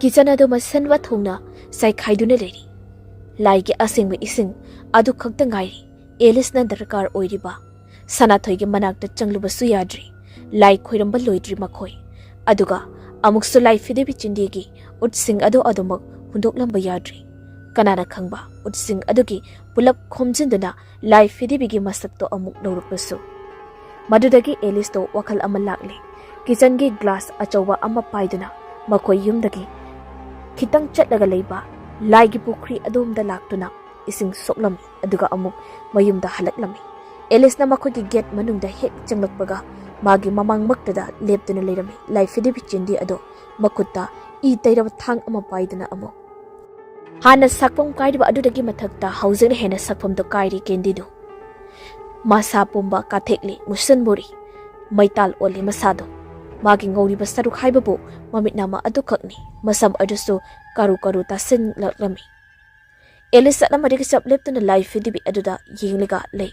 किचन अदु मसनवा थोंना साइखाइदुना लेरी लाइगे असिंग इसिंग अदु खक्ता गाइरी एलिसना दरकार ओइरिबा सनाथोइगे मनाक्ता चंगलुबसु याद्री लाई खोइरंबा लोइद्री मखोइ अदुगा अमुक्सु लाई फिदिबि चिंदीगी उट्सिंग अदु अदुमक हुंदोकलंबा याद्री कनाना खंगबा उट्सिंग अदुगी पुलप खोमजिंदुना लाई फिदिबिगी मसक्तो अमुक लौरपसु मदुदगी एलिसतो वखल अमा लाक्ले किचनगी ग्लास अचौबा अमा पाइदुना मखोइ युमदगी खितंग चटलगा लेबा लाइगी पुखरी अदोमदा लाक्तुना इसिंग सोक्लम अदुगा अमुक मयुमदा हलक्लमी एलिसना मखोइगी गेट मनुंगदा हेक चंगलकपगा मागी ममांग मक्तदा लेप्तुना लेरमी लाई फिदिबि चिंदी अदो मकुत्ता ई तैरब थांग अमा पाइदुना अमो हाना sakpom kairiba adudagi mathakta haujing hena sakpom do kairi kendidu masa pomba kathekli musanbori maital oli masado magi ngori basaru khaibabu mamit nama adu kakni masam adusu karu karu tasin laklami elisa namari sap leptuna life dibi aduda yingliga le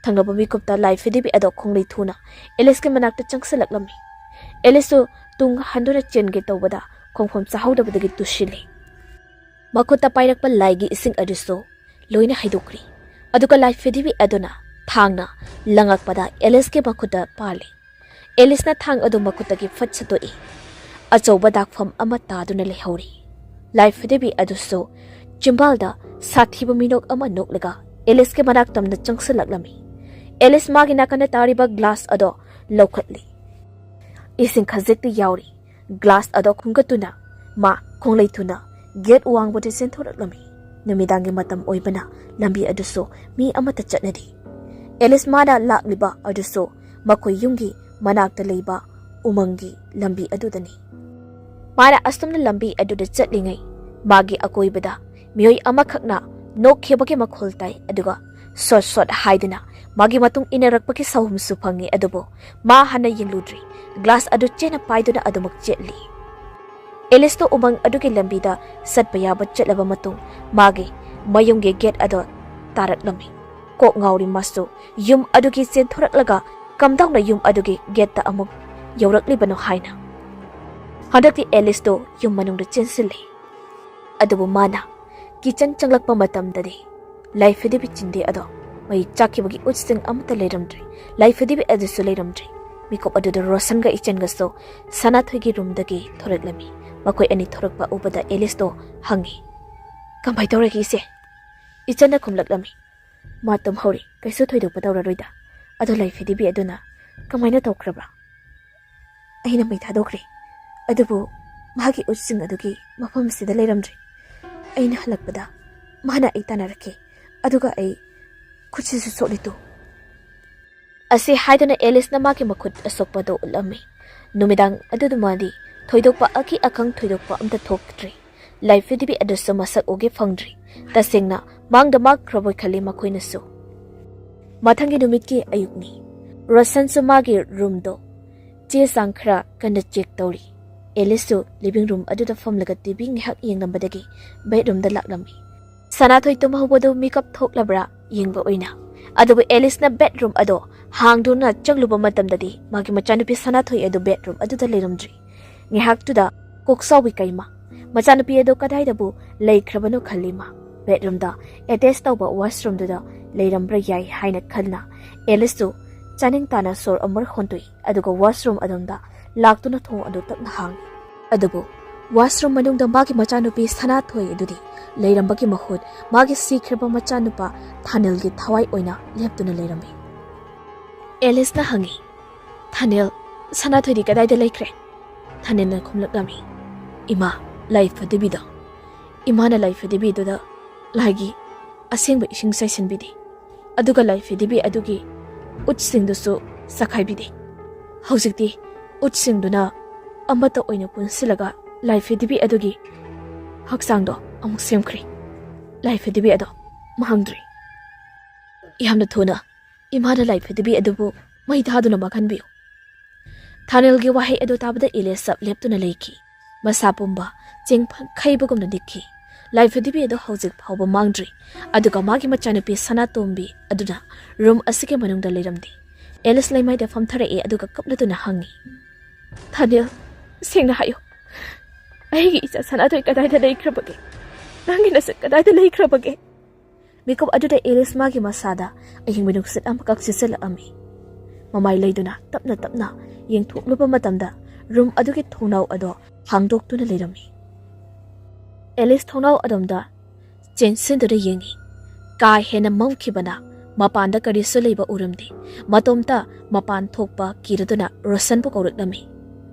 thanglaba mikupta life dibi ado khonglei thuna elis ke manakta changsalakami elisu tung handura chenge tawbada khongphom chahaudabadagi tushili मकुता पाइरकपा लाइगी इसिंग अदुसो लोइना हाइदोक्री अदुका लाइफ फिदिबि अदुना थांगना लंगकपदा एलिस के मकुता पाले एलिसना थांग अदु मकुतागी फट सतोई अचौबा दाखफम अमा तादुना लेहौरी लाइफ फिदिबि अदुसो चिंबालदा साथीबा मिनोक अमा नोकलगा एलिस के मनाक तमना चंगसलकलमी एलिस मागी नाकना तारिबा ग्लास अदो लौखतली इसिंग खजिकति यावरी ग्लास अदो खुंगतुना मा खोंगलेथुना गेट वांगबोटे सेंथोरकलमी नुमिदांगी मतम ओइबना लंबी अदुसो मी अमता चटनदी एलिस माना लाक्लिबा अदुसो मखोइ युंगी मनाक्ता लेबा उमंगी लंबी अदुदनी माना अस्तुमना लंबी अदुदा चटलिंगै मागी अकोइबदा मियोइ अमखकना नोखेबगे मखोल ताइ अदुगा सॉट सॉट हाइदना मागी मतुंग इनरकपगे सहुमसु फंगी अदुबो मा हना यिंगलुद्री ग्लास अदु चेना पाइदुना अदुमक चेटली एलिस तो उमंग अदुगे लंबीदा सत्प याबा चटलबा मतुंग मागे मयुंगे गेट अदो तारकलमी कोक ngawri masu yum adugi chen thoraklaga kamdawna yum adugi gate ता अमुक यौरकलिबनो हाइना हदकति एलिस तो यum manungda चेंसिले अदुबु माना किचन चंगलकपा मतमददि लाइफदिबि चिंदे अदो मै चाकिबगी उच्सिंग अमता लेरमद्रि लाइफदिबि अदुसु लेरमद्रि मिकोप अदुदा रोशनगा इचनगसो सनाथोइगी रूमदगी थोरकलमी मकोइ अनि थोरकपा उबदा एलिस तो हंगी कमाइ तौरगी से इचना खुमलकलमी मातम हौरी कैसु थोइदोप तौररोइदा अदो लाइफदिबि अदुना कमाइना तौख्रबा अहिना मै थादोख्रे अदुबु मागी उच्सिंग अदुगी मफम सिदा लेरमद्रि अहिना हलकपदा माना आई तानारके अदुगा आई खुचिसु सोलितु असे हाइदना एलिस ना मागी मखुत असोकपदो उलम्मी नुमिदांग अदुदुमादी थोइदोकपा अकी अखंग थोइदोकपा अमता थोक्ट्री लाइफदिबि अदुसु मसक ओगे फंगद्री तसेंगना मांगदा माग ख्रबोय खली मखोइनसु मथंगी नुमितकी अयुकनी रोशनसु मागी रूमदो चे सांखरा कन्ना चेक तौरी एलिसु लिविंग रूम अदुदा फमलगा TV ngihak yenglambadagi bedroom da laklami sanathoi tumahubado makeup thoklabra yengba oina adubu Alice ना bedroom ado hangduna changluba matamdadi magi machanupi sanathoi adu bedroom aduda leramdri ngihak tuda koksawi kaima machanupi ado kadaidabu leikrabano khallima bedroom da attached tawba washroom da leirambra yai haina khalna Alice tu chaning tana sor amar hontoi aduga washroom adamda laktuna thong adu takna hang adubu washroom manungda magi machanupi sanathoi adudi leirambagi mahut magi sikraba machanupa thanelgi thawai oina leptuna leirami Alice ना हंगी थानेल सनाथोइदी कदाइदा लेख्रे थानेल ना खुमलकलमी इमा लाइफ फदिबिदा इमाना लाइफ फदिबिदुदा लागी असेंब इसिंग साइसनबिदि अदुगा लाइफ फदिबि अदुगी उच्सिंगदुसु सखाइबिदि हौजिकति उच्सिंगदुना अमता ओइना पुनसिलगा लाइफ फदिबि अदुगी हक्सांगदो अमुक सेमख्रि लाइफ फदिबि अदो महंद्रि यामना थोना इमाना लाइफ फदिबि अदुबु मै थादुना मखनबियो थानेलगी वाहे अदु ताबदा एलिस सब लेप्तुना लेखि मसा पुंबा चेंग खैबगुमना दिखि ꯂꯥꯏꯐꯗꯤꯕꯤ ꯑꯗꯨ ꯍꯧꯖꯤꯛ ꯐꯥꯎꯕ ꯃꯥꯡꯗ꯭ꯔꯤ ꯑꯗꯨꯒ ꯃꯥꯒꯤ ꯃꯆꯥꯅꯨꯄꯤ ꯁꯅꯥꯇꯣꯝꯕꯤ ꯑꯗꯨꯅ ꯔꯨꯝ ꯑꯁꯤꯒꯤ ꯃꯅꯨꯡꯗ ꯂꯩꯔꯝꯗꯦ ꯑꯦꯂꯤꯁ ꯂꯩꯃꯥꯏꯗ ꯐꯝꯊꯔꯛꯏ ꯑꯗꯨꯒ ꯀꯞꯂꯗꯨꯅ ꯍꯪꯉꯤ ꯊꯥꯅꯤꯜ ꯁꯦꯡꯅ ꯍꯥꯏꯌꯨ ꯑꯩꯒꯤ ꯏꯆꯥ ꯁꯅꯥꯇꯣꯏ ꯀꯗꯥꯏꯗ ꯂꯩꯈ꯭ꯔꯕꯒꯦ ꯅꯪꯒꯤ ꯅꯁꯛ ꯀꯗꯥꯏꯗ ꯂꯩꯈ꯭ꯔꯕꯒꯦ ꯃꯤꯀꯞ ꯑꯗꯨꯗ ꯑꯦꯂꯤꯁ ꯃꯥꯒꯤ ꯃꯁꯥꯗ ꯑꯍꯤꯡꯕ ꯅꯨꯡꯁꯤꯠ ꯑꯃꯈꯛ ꯁꯤꯠꯆꯜꯂꯛꯑꯝꯃꯤ ꯃꯃꯥꯏ ꯂꯩꯗꯨꯅ ꯇꯞꯅ ꯇꯞꯅ ꯌꯦꯡꯊꯣꯛꯂꯨꯕ ꯃꯇꯝꯗ ꯔꯨꯝ ꯑꯗꯨꯒꯤ ꯊꯣꯡꯅꯥꯎ ꯑꯗꯣ ꯍꯥꯡꯗꯣꯛꯇꯨꯅ ꯂꯩꯔꯝꯃꯤ ꯑꯦꯂꯤꯁ ꯊꯣꯡꯅꯥꯎ ꯑꯗꯣꯝꯗ ꯆꯦꯟꯁꯤꯟꯗꯨꯅ ꯌꯦꯡꯉꯤ ꯀꯥ ꯍꯦꯟꯅ ꯃꯝꯈꯤꯕꯅ ꯃꯄꯥꯟꯗ ꯀꯔꯤꯁꯨ ꯂꯩꯕ ꯎꯔꯝꯗꯦ ꯃꯇꯣꯝꯇ ꯃꯄꯥꯟ ꯊꯣꯛꯄ ꯀꯤꯔꯗꯨꯅ ꯔꯣꯁꯟꯕꯨ ꯀꯧꯔꯛꯂꯝꯃꯤ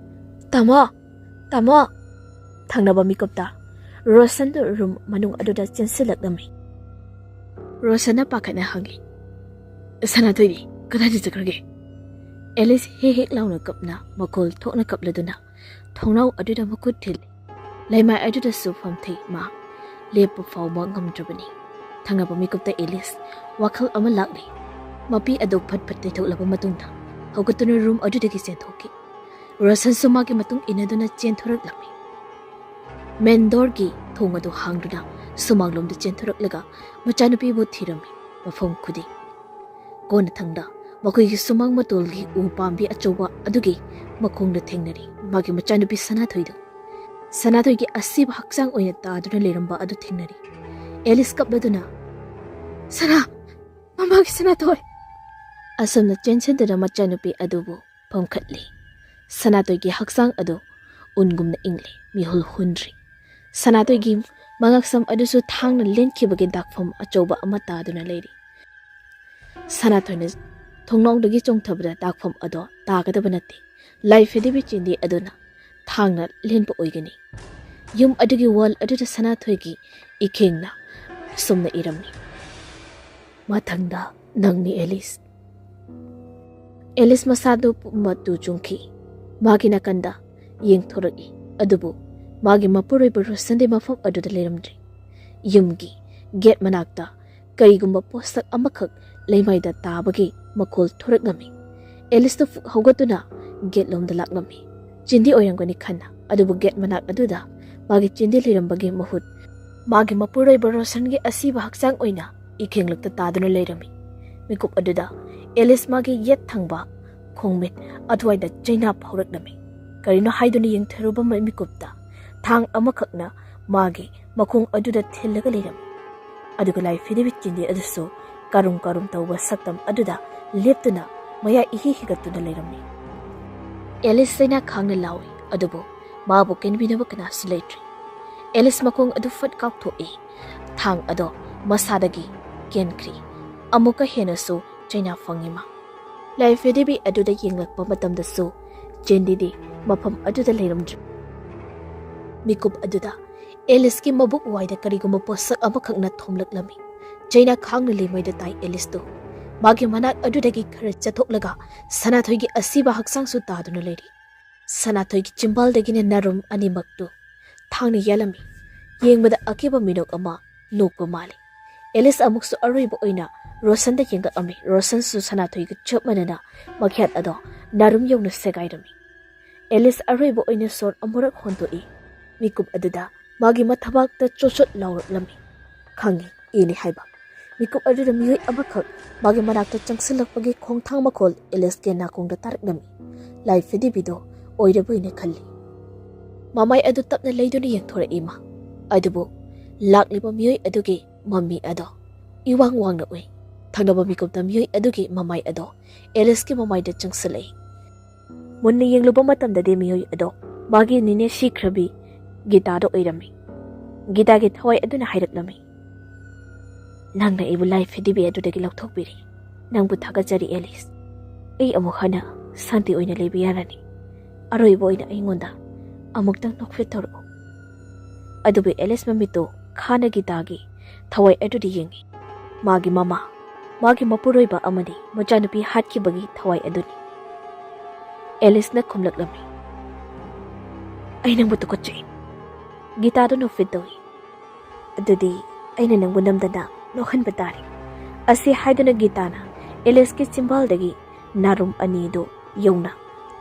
ꯇꯥꯃꯣ ꯇꯥꯃꯣ ꯊꯪꯅꯕ ꯃꯤꯀꯨꯞꯇ ꯔꯣꯁꯟꯗꯨ ꯔꯨꯝ ꯃꯅꯨꯡ ꯑꯗꯨꯗ ꯆꯦꯟꯁꯤꯜꯂꯛꯂꯝꯃꯤ ꯔꯣꯁꯟꯅ ꯄꯥꯈꯠꯅ ꯍꯪꯉꯤ ꯁꯅꯥꯊꯣꯏꯕꯤ ꯀꯗꯥꯏꯗ ꯆꯠꯈ꯭ꯔꯒꯦ ꯑꯦꯂꯤꯁ ꯍꯦꯛ ꯍꯦꯛ ꯂꯥꯎꯅ ꯀꯞꯅ ꯃꯈꯣꯜ ꯊꯣꯛꯅ ꯀꯞꯂꯗꯨꯅ ꯊꯣꯡꯅꯥꯎ ꯑꯗꯨꯗ ꯃꯈꯨꯠ ꯊꯤꯜꯂꯤ ꯂꯩꯃꯥꯏ ꯑꯗꯨꯗꯁꯨ ꯐꯝꯊꯩ ꯃꯥ ꯂꯦꯞꯄ ꯐꯥꯎꯕ ꯉꯝꯗ꯭ꯔꯕꯅꯤ ꯊꯪꯅꯕ ꯃꯤꯀꯨꯞꯇ ꯑꯦꯂꯤꯁ ꯋꯥꯈꯜ ꯑꯃ ꯂꯥꯛꯂꯤ ꯃꯄꯤ ꯑꯗꯨ ꯐꯠ ꯐꯠ ꯇꯩꯊꯣꯛꯂꯕ ꯃꯇꯨꯡꯗ ꯍꯧꯒꯠꯇꯨꯅ ꯔꯨꯝ ꯑꯗꯨꯗꯒꯤ ꯆꯦꯟꯊꯣꯛꯈꯤ ꯔꯣꯁꯟꯁꯨ ꯃꯥꯒꯤ ꯃꯇꯨꯡ ꯏꯟꯅꯗꯨꯅ ꯆꯦꯟꯊꯣꯔꯛꯂꯝꯃꯤ ꯃꯦꯟ ꯗꯣꯔꯒꯤ ꯊꯣꯡ ꯑꯗꯨ ꯍꯥꯡꯗꯨꯅ ꯁꯨꯃꯥꯡꯂꯣꯝꯗ ꯆꯦꯟꯊꯣꯔꯛꯂꯒ ꯃꯆꯥꯅꯨꯄꯤꯕꯨ ꯊꯤꯔꯝꯃꯤ ꯃꯐꯝ ꯈꯨꯗꯤꯡ ꯀꯣꯟꯅꯊꯪꯗ ꯃꯈꯣꯏꯒꯤ ꯁꯨꯃꯥꯡ ꯃꯇꯣꯜꯒꯤ ꯎ ꯄꯥꯝꯕꯤ ꯑꯆꯧꯕ ꯑꯗꯨꯒꯤ ꯃꯈꯣꯡꯗ ꯊꯦꯡꯅꯔꯤ ꯃꯥꯒꯤ ꯃꯆꯥꯅꯨꯄꯤ ꯁꯅꯥꯊꯣꯏꯗꯨ ꯁꯅꯥꯊꯣꯏꯒꯤ ꯑꯁꯤꯕ ꯍꯛꯆꯥꯡ ꯑꯣꯏꯅ ꯇꯥꯗꯨꯅ ꯂꯩꯔꯝꯕ ꯑꯗꯨ ꯊꯦꯡꯅꯔꯤ ꯑꯦꯂꯤꯁ ꯀꯞꯂꯗꯨꯅ ꯁꯅꯥ ꯃꯃꯥꯒꯤ ꯁꯅꯥꯊꯣꯏ ꯑꯁꯨꯝꯅ ꯆꯦꯟꯁꯤꯟꯗꯨꯅ ꯃꯆꯥꯅꯨꯄꯤ ꯑꯗꯨꯕꯨ ꯄꯝꯈꯠꯂꯤ ꯁꯅꯥꯊꯣꯏꯒꯤ ꯍꯛꯆꯥꯡ ꯑꯗꯨ ꯎꯟꯒꯨꯝꯅ ꯏꯪꯂꯤ ꯃꯤꯍꯨꯜ ꯍꯨꯟꯗ꯭ꯔꯤ ꯁꯅꯥꯊꯣꯏꯒꯤ ꯃꯉꯛꯁꯝ ꯑꯗꯨꯁꯨ ꯊꯥꯡꯅ ꯂꯦꯟꯈꯤꯕꯒꯤ ꯗꯥꯛꯐꯝ ꯑꯆꯧꯕ ꯑꯃ ꯇꯥꯗꯨꯅ ꯂꯩꯔꯤ ꯁꯅꯥꯊꯣꯏꯅ ꯊꯣꯡꯅꯥꯎꯗꯒꯤ ꯆꯣꯡꯊꯕꯗ ꯗꯥꯛꯐꯝ ꯑꯗꯣ ꯇꯥꯒꯗꯕ ꯅꯠꯇꯦ ꯂꯥꯏꯐꯗꯤꯕꯤ ꯆꯤꯟꯗꯤ ꯑꯗꯨꯅ ꯊꯥꯡꯅ ꯂꯦꯟꯕ ꯑꯣꯏꯒꯅꯤ ꯌꯨꯝ ꯑꯗꯨꯒꯤ ꯋꯥꯜ ꯑꯗꯨꯗ ꯁꯅꯥꯊꯣꯏꯒꯤ ꯏꯈꯦꯡꯅ ꯁꯨꯝꯅ ꯏꯔꯝꯃꯤ ꯃꯊꯪꯗ ꯅꯪꯅꯤ ꯑꯦꯂꯤꯁ ꯑꯦꯂꯤꯁ ꯃꯁꯥꯗꯨ ꯄꯨꯝꯕ ꯇꯨ ꯆꯨꯡꯈꯤ ꯃꯥꯒꯤ ꯅꯥꯀꯟꯗ ꯌꯦꯡꯊꯣꯔꯛꯏ ꯑꯗꯨꯕꯨ ꯃꯥꯒꯤ ꯃꯄꯨꯔꯣꯏꯕ ꯔꯣꯁꯟꯗꯤ ꯃꯐꯝ ꯑꯗꯨꯗ ꯂꯩꯔꯝꯗ꯭ꯔꯤ ꯌꯨꯝꯒꯤ ꯒꯦꯠ ꯃꯅꯥꯛꯇ ꯀꯔꯤꯒꯨꯝꯕ ꯄꯣꯠꯁꯛ ꯑꯃꯈꯛ ꯂꯩꯃꯥꯏꯗ ꯇꯥꯕꯒꯤ ꯃꯈꯣꯜ ꯊꯣꯔꯛꯂꯝꯃꯤ ꯑꯦꯂꯤꯁꯇꯨ ꯍꯧꯒꯠꯇꯨꯅ ꯒꯦꯠꯂꯣꯝꯗ ꯂꯥꯛꯂꯝꯃꯤ ꯆꯤꯟꯗꯤ ꯑꯣꯏꯔꯝꯒꯅꯤ ꯈꯟꯅ ꯑꯗꯨꯕꯨ ꯒꯦꯠ ꯃꯅꯥꯛ ꯑꯗꯨꯗ ꯃꯥꯒꯤ ꯆꯤꯟꯗꯤ ꯂꯩꯔꯝꯕꯒꯤ ꯃꯍꯨꯠ ꯃꯥꯒꯤ ꯃꯄꯨꯔꯣꯏꯕ ꯔꯣꯁꯟꯒꯤ ꯑꯁꯤꯕ ꯍꯛꯆꯥꯡ ꯑꯣꯏꯅ ꯏꯈꯦꯡꯂꯛꯇ ꯇꯥꯗꯨꯅ ꯂꯩꯔꯝꯃꯤ ꯃꯤꯀꯨꯞ ꯑꯗꯨꯗ ꯑꯦꯂꯤꯁ ꯃꯥꯒꯤ ꯌꯦꯠ ꯊꯪꯕ ꯈꯣꯡꯃꯤꯠ ꯑꯗꯨꯋꯥꯏꯗ ꯆꯩꯅꯥ ꯐꯥꯎꯔꯛꯂꯝꯃꯤ ꯀꯔꯤꯅꯣ ꯍꯥꯏꯗꯨꯅ ꯌꯦꯡꯊꯔꯨꯕ ꯃꯤꯀꯨꯞꯇ ꯊꯥꯡ ꯑꯃꯈꯛꯅ ꯃꯥꯒꯤ ꯃꯈꯣꯡ ꯑꯗꯨꯗ ꯊꯤꯜꯂꯒ ꯂꯩꯔꯝꯃꯤ ꯑꯗꯨꯒ ꯂꯥꯏꯐꯤꯗꯤꯕꯤ ꯆꯤꯟꯗꯤ ꯑꯗꯨꯁꯨ ꯀꯥꯔꯨꯝ ꯀꯥꯔꯨꯝ ꯇꯧꯕ ꯁꯛꯇꯝ ꯑꯗꯨꯗ ꯂꯦꯞꯇꯨꯅ ꯃꯌꯥ ꯏꯍꯤ ꯍꯤꯒꯠꯇꯨꯅ ꯂꯩꯔꯝꯃꯤ ꯑꯦꯂꯤꯁ ꯆꯩꯅꯥ ꯈꯥꯡꯅ ꯂꯥꯎꯏ ꯑꯗꯨꯕꯨ ꯃꯥꯕꯨ ꯀꯦꯟꯕꯤꯅꯕ ꯀꯅꯥꯁꯨ ꯂꯩꯇ꯭ꯔꯤ ꯑꯦꯂꯤꯁ ꯃꯈꯣꯡ ꯑꯗꯨ ꯐꯠ ꯀꯥꯎꯊꯣꯛꯏ ꯊꯥꯡ ꯑꯗꯣ ꯃꯁꯥꯗꯒꯤ ꯀꯦꯟꯈ꯭ꯔꯤ ꯑꯃꯨꯛꯀ ꯍꯦꯟꯅꯁꯨ ꯆꯩꯅꯥ ꯐꯪꯉꯤ ꯃꯥ ꯂꯥꯏꯐꯤꯗꯤꯕꯤ ꯑꯗꯨꯗ ꯌꯦꯡꯂꯛꯄ ꯃꯇꯝꯗꯁꯨ ꯆꯦꯟꯗꯤꯗꯤ ꯃꯐꯝ ꯑꯗꯨꯗ ꯂꯩꯔꯝꯗ꯭ꯔꯤ ꯃꯤꯀꯨꯞ ꯑꯗꯨꯗ ꯑꯦꯂꯤꯁꯀꯤ ꯃꯕꯨꯛ ꯋꯥꯏꯗ ꯀꯔꯤꯒꯨꯝꯕ ꯄꯣꯠꯁꯛ ꯑꯃꯈꯛꯅ ꯊꯣꯝꯂꯛꯂꯝꯃꯤ ꯆꯩꯅꯥ ꯈꯥꯡꯅ ꯂꯩꯃꯩꯗ ꯇꯥꯏ ꯑꯦꯂꯤꯁꯇꯨ ꯃꯥꯒꯤ ꯃꯅꯥꯛ ꯑꯗꯨꯗꯒꯤ ꯈꯔ ꯆꯠꯊꯣꯛꯂꯒ ꯁꯅꯥꯊꯣꯏꯒꯤ ꯑꯁꯤꯕ ꯍꯛꯆꯥꯡꯁꯨ ꯇꯥꯗꯨꯅ ꯂꯩꯔꯤ ꯁꯅꯥꯊꯣꯏꯒꯤ ꯆꯤꯝꯕꯥꯜꯗꯒꯤꯅ ꯅꯔꯨꯝ ꯑꯅꯤꯃꯛꯇꯨ ꯊꯥꯡꯅ ꯌꯥꯜꯂꯝꯃꯤ ꯌꯦꯡꯕꯗ ꯑꯀꯤꯕ ꯃꯤꯅꯣꯛ ꯑꯃ ꯅꯣꯛꯄ ꯃꯥꯜꯂꯤ ꯑꯦꯂꯤꯁ ꯑꯃꯨꯛꯁꯨ ꯑꯔꯣꯏꯕ ꯑꯣꯏꯅ ꯔꯣꯁꯟꯗ ꯌꯦꯡꯉꯛꯑꯝꯃꯤ ꯔꯣꯁꯟꯁꯨ ꯁꯅꯥꯊꯣꯏꯒ ꯆꯞ ꯃꯥꯟꯅꯅ ꯃꯈ꯭ꯌꯥꯠ ꯑꯗꯣ ꯅꯥꯔꯨꯝ ꯌꯧꯅ ꯁꯦꯒꯥꯏꯔꯝꯃꯤ ꯑꯦꯂꯤꯁ ꯑꯔꯣꯏꯕ ꯑꯣꯏꯅ ꯁꯣꯔ ꯑꯃꯨꯔꯛ ꯍꯣꯟꯗꯣꯛꯏ ꯃꯤꯀꯨꯞ ꯑꯗꯨꯗ ꯃꯥꯒꯤ ꯃꯊꯕꯥꯛꯇ ꯆꯣꯠꯆꯣꯠ ꯂꯥꯎꯔꯛꯂꯝꯃꯤ ꯈꯪꯉꯤ ꯏꯅꯤ ꯍꯥꯏꯕ ꯃꯤꯀꯨꯞ ꯑꯗꯨꯗ ꯃꯤꯑꯣꯏ ꯑꯃꯈꯛ ꯃꯥꯒꯤ ꯃꯅꯥꯛꯇ ꯆꯪꯁꯤꯜꯂꯛꯄꯒꯤ ꯈꯣꯡꯊꯥꯡ ꯃꯈꯣꯜ ꯑꯦꯂꯤꯁꯀꯤ ꯅꯥꯀꯣꯡꯗ ꯇꯥꯔꯛꯂꯝꯃꯤ ꯂꯥꯏꯐꯤꯗꯤꯕꯤꯗꯣ ꯑꯣꯏꯔꯕꯣꯏꯅ ꯈꯜꯂꯤ ꯃꯃꯥꯏ ꯑꯗꯨ ꯇꯞꯅ ꯂꯩꯗꯨꯅ ꯌꯦꯡꯊꯣꯔꯛꯏ ꯃꯥ ꯑꯗꯨꯕꯨ ꯂꯥꯛꯂꯤꯕ ꯃꯤꯑꯣꯏ ꯑꯗꯨꯒꯤ ꯃꯃꯤ ꯑꯗꯣ ꯏꯋꯥꯡ ꯋꯥꯡꯅ ꯎꯏ ꯊꯪꯅꯕ ꯃꯤꯀꯨꯞꯇ ꯃꯤꯑꯣꯏ ꯑꯗꯨꯒꯤ ꯃꯃꯥꯏ ꯑꯗꯣ ꯑꯦꯂꯤꯁꯀꯤ ꯃꯃꯥꯏꯗ ꯆꯪꯁꯤꯜꯂꯛꯏ ꯃꯨꯟꯅ ꯌꯦꯡꯂꯨꯕ ꯃꯇꯝꯗꯗꯤ ꯃꯤꯑꯣꯏ ꯑꯗꯣ ꯃꯥꯒꯤ ꯅꯤꯅꯦ ꯁꯤꯈ꯭ꯔꯕꯤ ꯒꯤꯇꯥꯗꯣ ꯑꯣꯏꯔꯝꯃꯤ ꯒꯤꯇꯥꯒꯤ ꯊꯋꯥꯏ ꯑꯗꯨꯅ ꯍꯥꯏꯔꯛꯂꯝꯃꯤ ꯅꯪꯅ ꯑꯩꯕꯨ ꯂꯥꯏꯐꯤꯗꯤꯕꯤ ꯑꯗꯨꯗꯒꯤ ꯂꯧꯊꯣꯛꯄꯤꯔꯤ ꯅꯪꯕꯨ ꯊꯥꯒꯠꯆꯔꯤ ꯑꯦꯂꯤꯁ ꯑꯩ ꯑꯃꯨꯛ ꯍꯟꯅ ꯁꯥꯟꯇꯤ ꯑꯣꯏꯅ ꯂꯩꯕ ꯌꯥꯔꯅꯤ ꯑꯔꯣꯏꯕ ꯑꯣꯏꯅ ꯑꯩꯉꯣꯟꯗ ꯑꯃꯨꯛꯇꯪ ꯅꯣꯛꯐꯦꯠ ꯇꯧꯔꯛꯎ ꯑꯗꯨꯕꯨ ꯑꯦꯂꯤꯁ ꯃꯃꯤꯠꯇꯨ ꯈꯥꯅ ꯒꯤꯇꯥꯒꯤ ꯊꯋꯥꯏ ꯑꯗꯨꯗ ꯌꯦꯡꯉꯤ ꯃꯥꯒꯤ ꯃꯃꯥ ꯃꯥꯒꯤ ꯃꯄꯨꯔꯣꯏꯕ ꯑꯃꯗꯤ ꯃꯆꯥꯅꯨꯄꯤ ꯍꯥꯠꯈꯤꯕꯒꯤ ꯊꯋꯥꯏ ꯑꯗꯨꯅꯤ ꯑꯦꯂꯤꯁꯅ ꯈꯨꯝꯂꯛꯂꯝꯃꯤ ꯑꯩ ꯅꯪꯕꯨ ꯇꯨꯀꯠꯆꯩ ꯒꯤꯇꯥꯗꯨ ꯅꯣꯛꯐꯦꯠ ꯇꯧꯏ ꯑꯗꯨꯗꯤ ꯑꯩꯅ ꯅꯪꯕꯨ ꯅꯝꯗꯅ ꯅꯣꯛꯍꯟꯕ ꯇꯥꯔꯦ ꯑꯁꯤ ꯍꯥꯏꯗꯨꯅ ꯒꯤꯇꯥꯅ ꯑꯦꯂꯤꯁꯀꯤ ꯆꯤꯝꯕꯥꯜꯗꯒꯤ ꯅꯥꯔꯨꯝ ꯑꯅꯤꯗꯨ ꯌꯧꯅ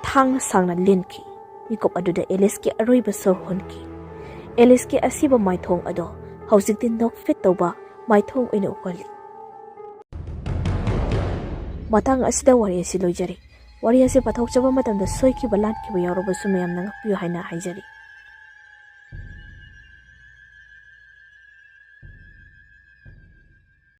ꯊꯥꯡꯅ ꯁꯥꯡꯅ ꯂꯦꯟꯈꯤ ꯃꯤꯀꯨꯞ ꯑꯗꯨꯗ ꯑꯦꯂꯤꯁꯀꯤ ꯑꯔꯣꯏꯕ ꯁꯣꯔ ꯍꯣꯟꯈꯤ ꯑꯦꯂꯤꯁꯀꯤ ꯑꯁꯤꯕ ꯃꯥꯏꯊꯣꯡ ꯑꯗꯣ ꯍꯧꯖꯤꯛꯇꯤ ꯅꯣꯛ ꯐꯤꯠ ꯇꯧꯕ ꯃꯥꯏꯊꯣꯡ ꯑꯣꯏꯅ ꯎꯍꯜꯂꯤ꯫ ꯃꯇꯥꯡ ꯑꯁꯤꯗ ꯋꯥꯔꯤ ꯑꯁꯤ ꯂꯣꯏꯖꯔꯤ꯫ ꯋꯥꯔꯤ ꯑꯁꯤ ꯄꯥꯊꯣꯛꯆꯕ ꯃꯇꯝꯗ ꯁꯣꯏꯈꯤꯕ ꯂꯥꯟꯈꯤꯕ ꯌꯥꯎꯔꯕꯁꯨ ꯃꯌꯥꯝꯅ ꯉꯥꯛꯄꯤꯌꯨ ꯍꯥꯏꯅ ꯍꯥꯏꯖꯔꯤ꯫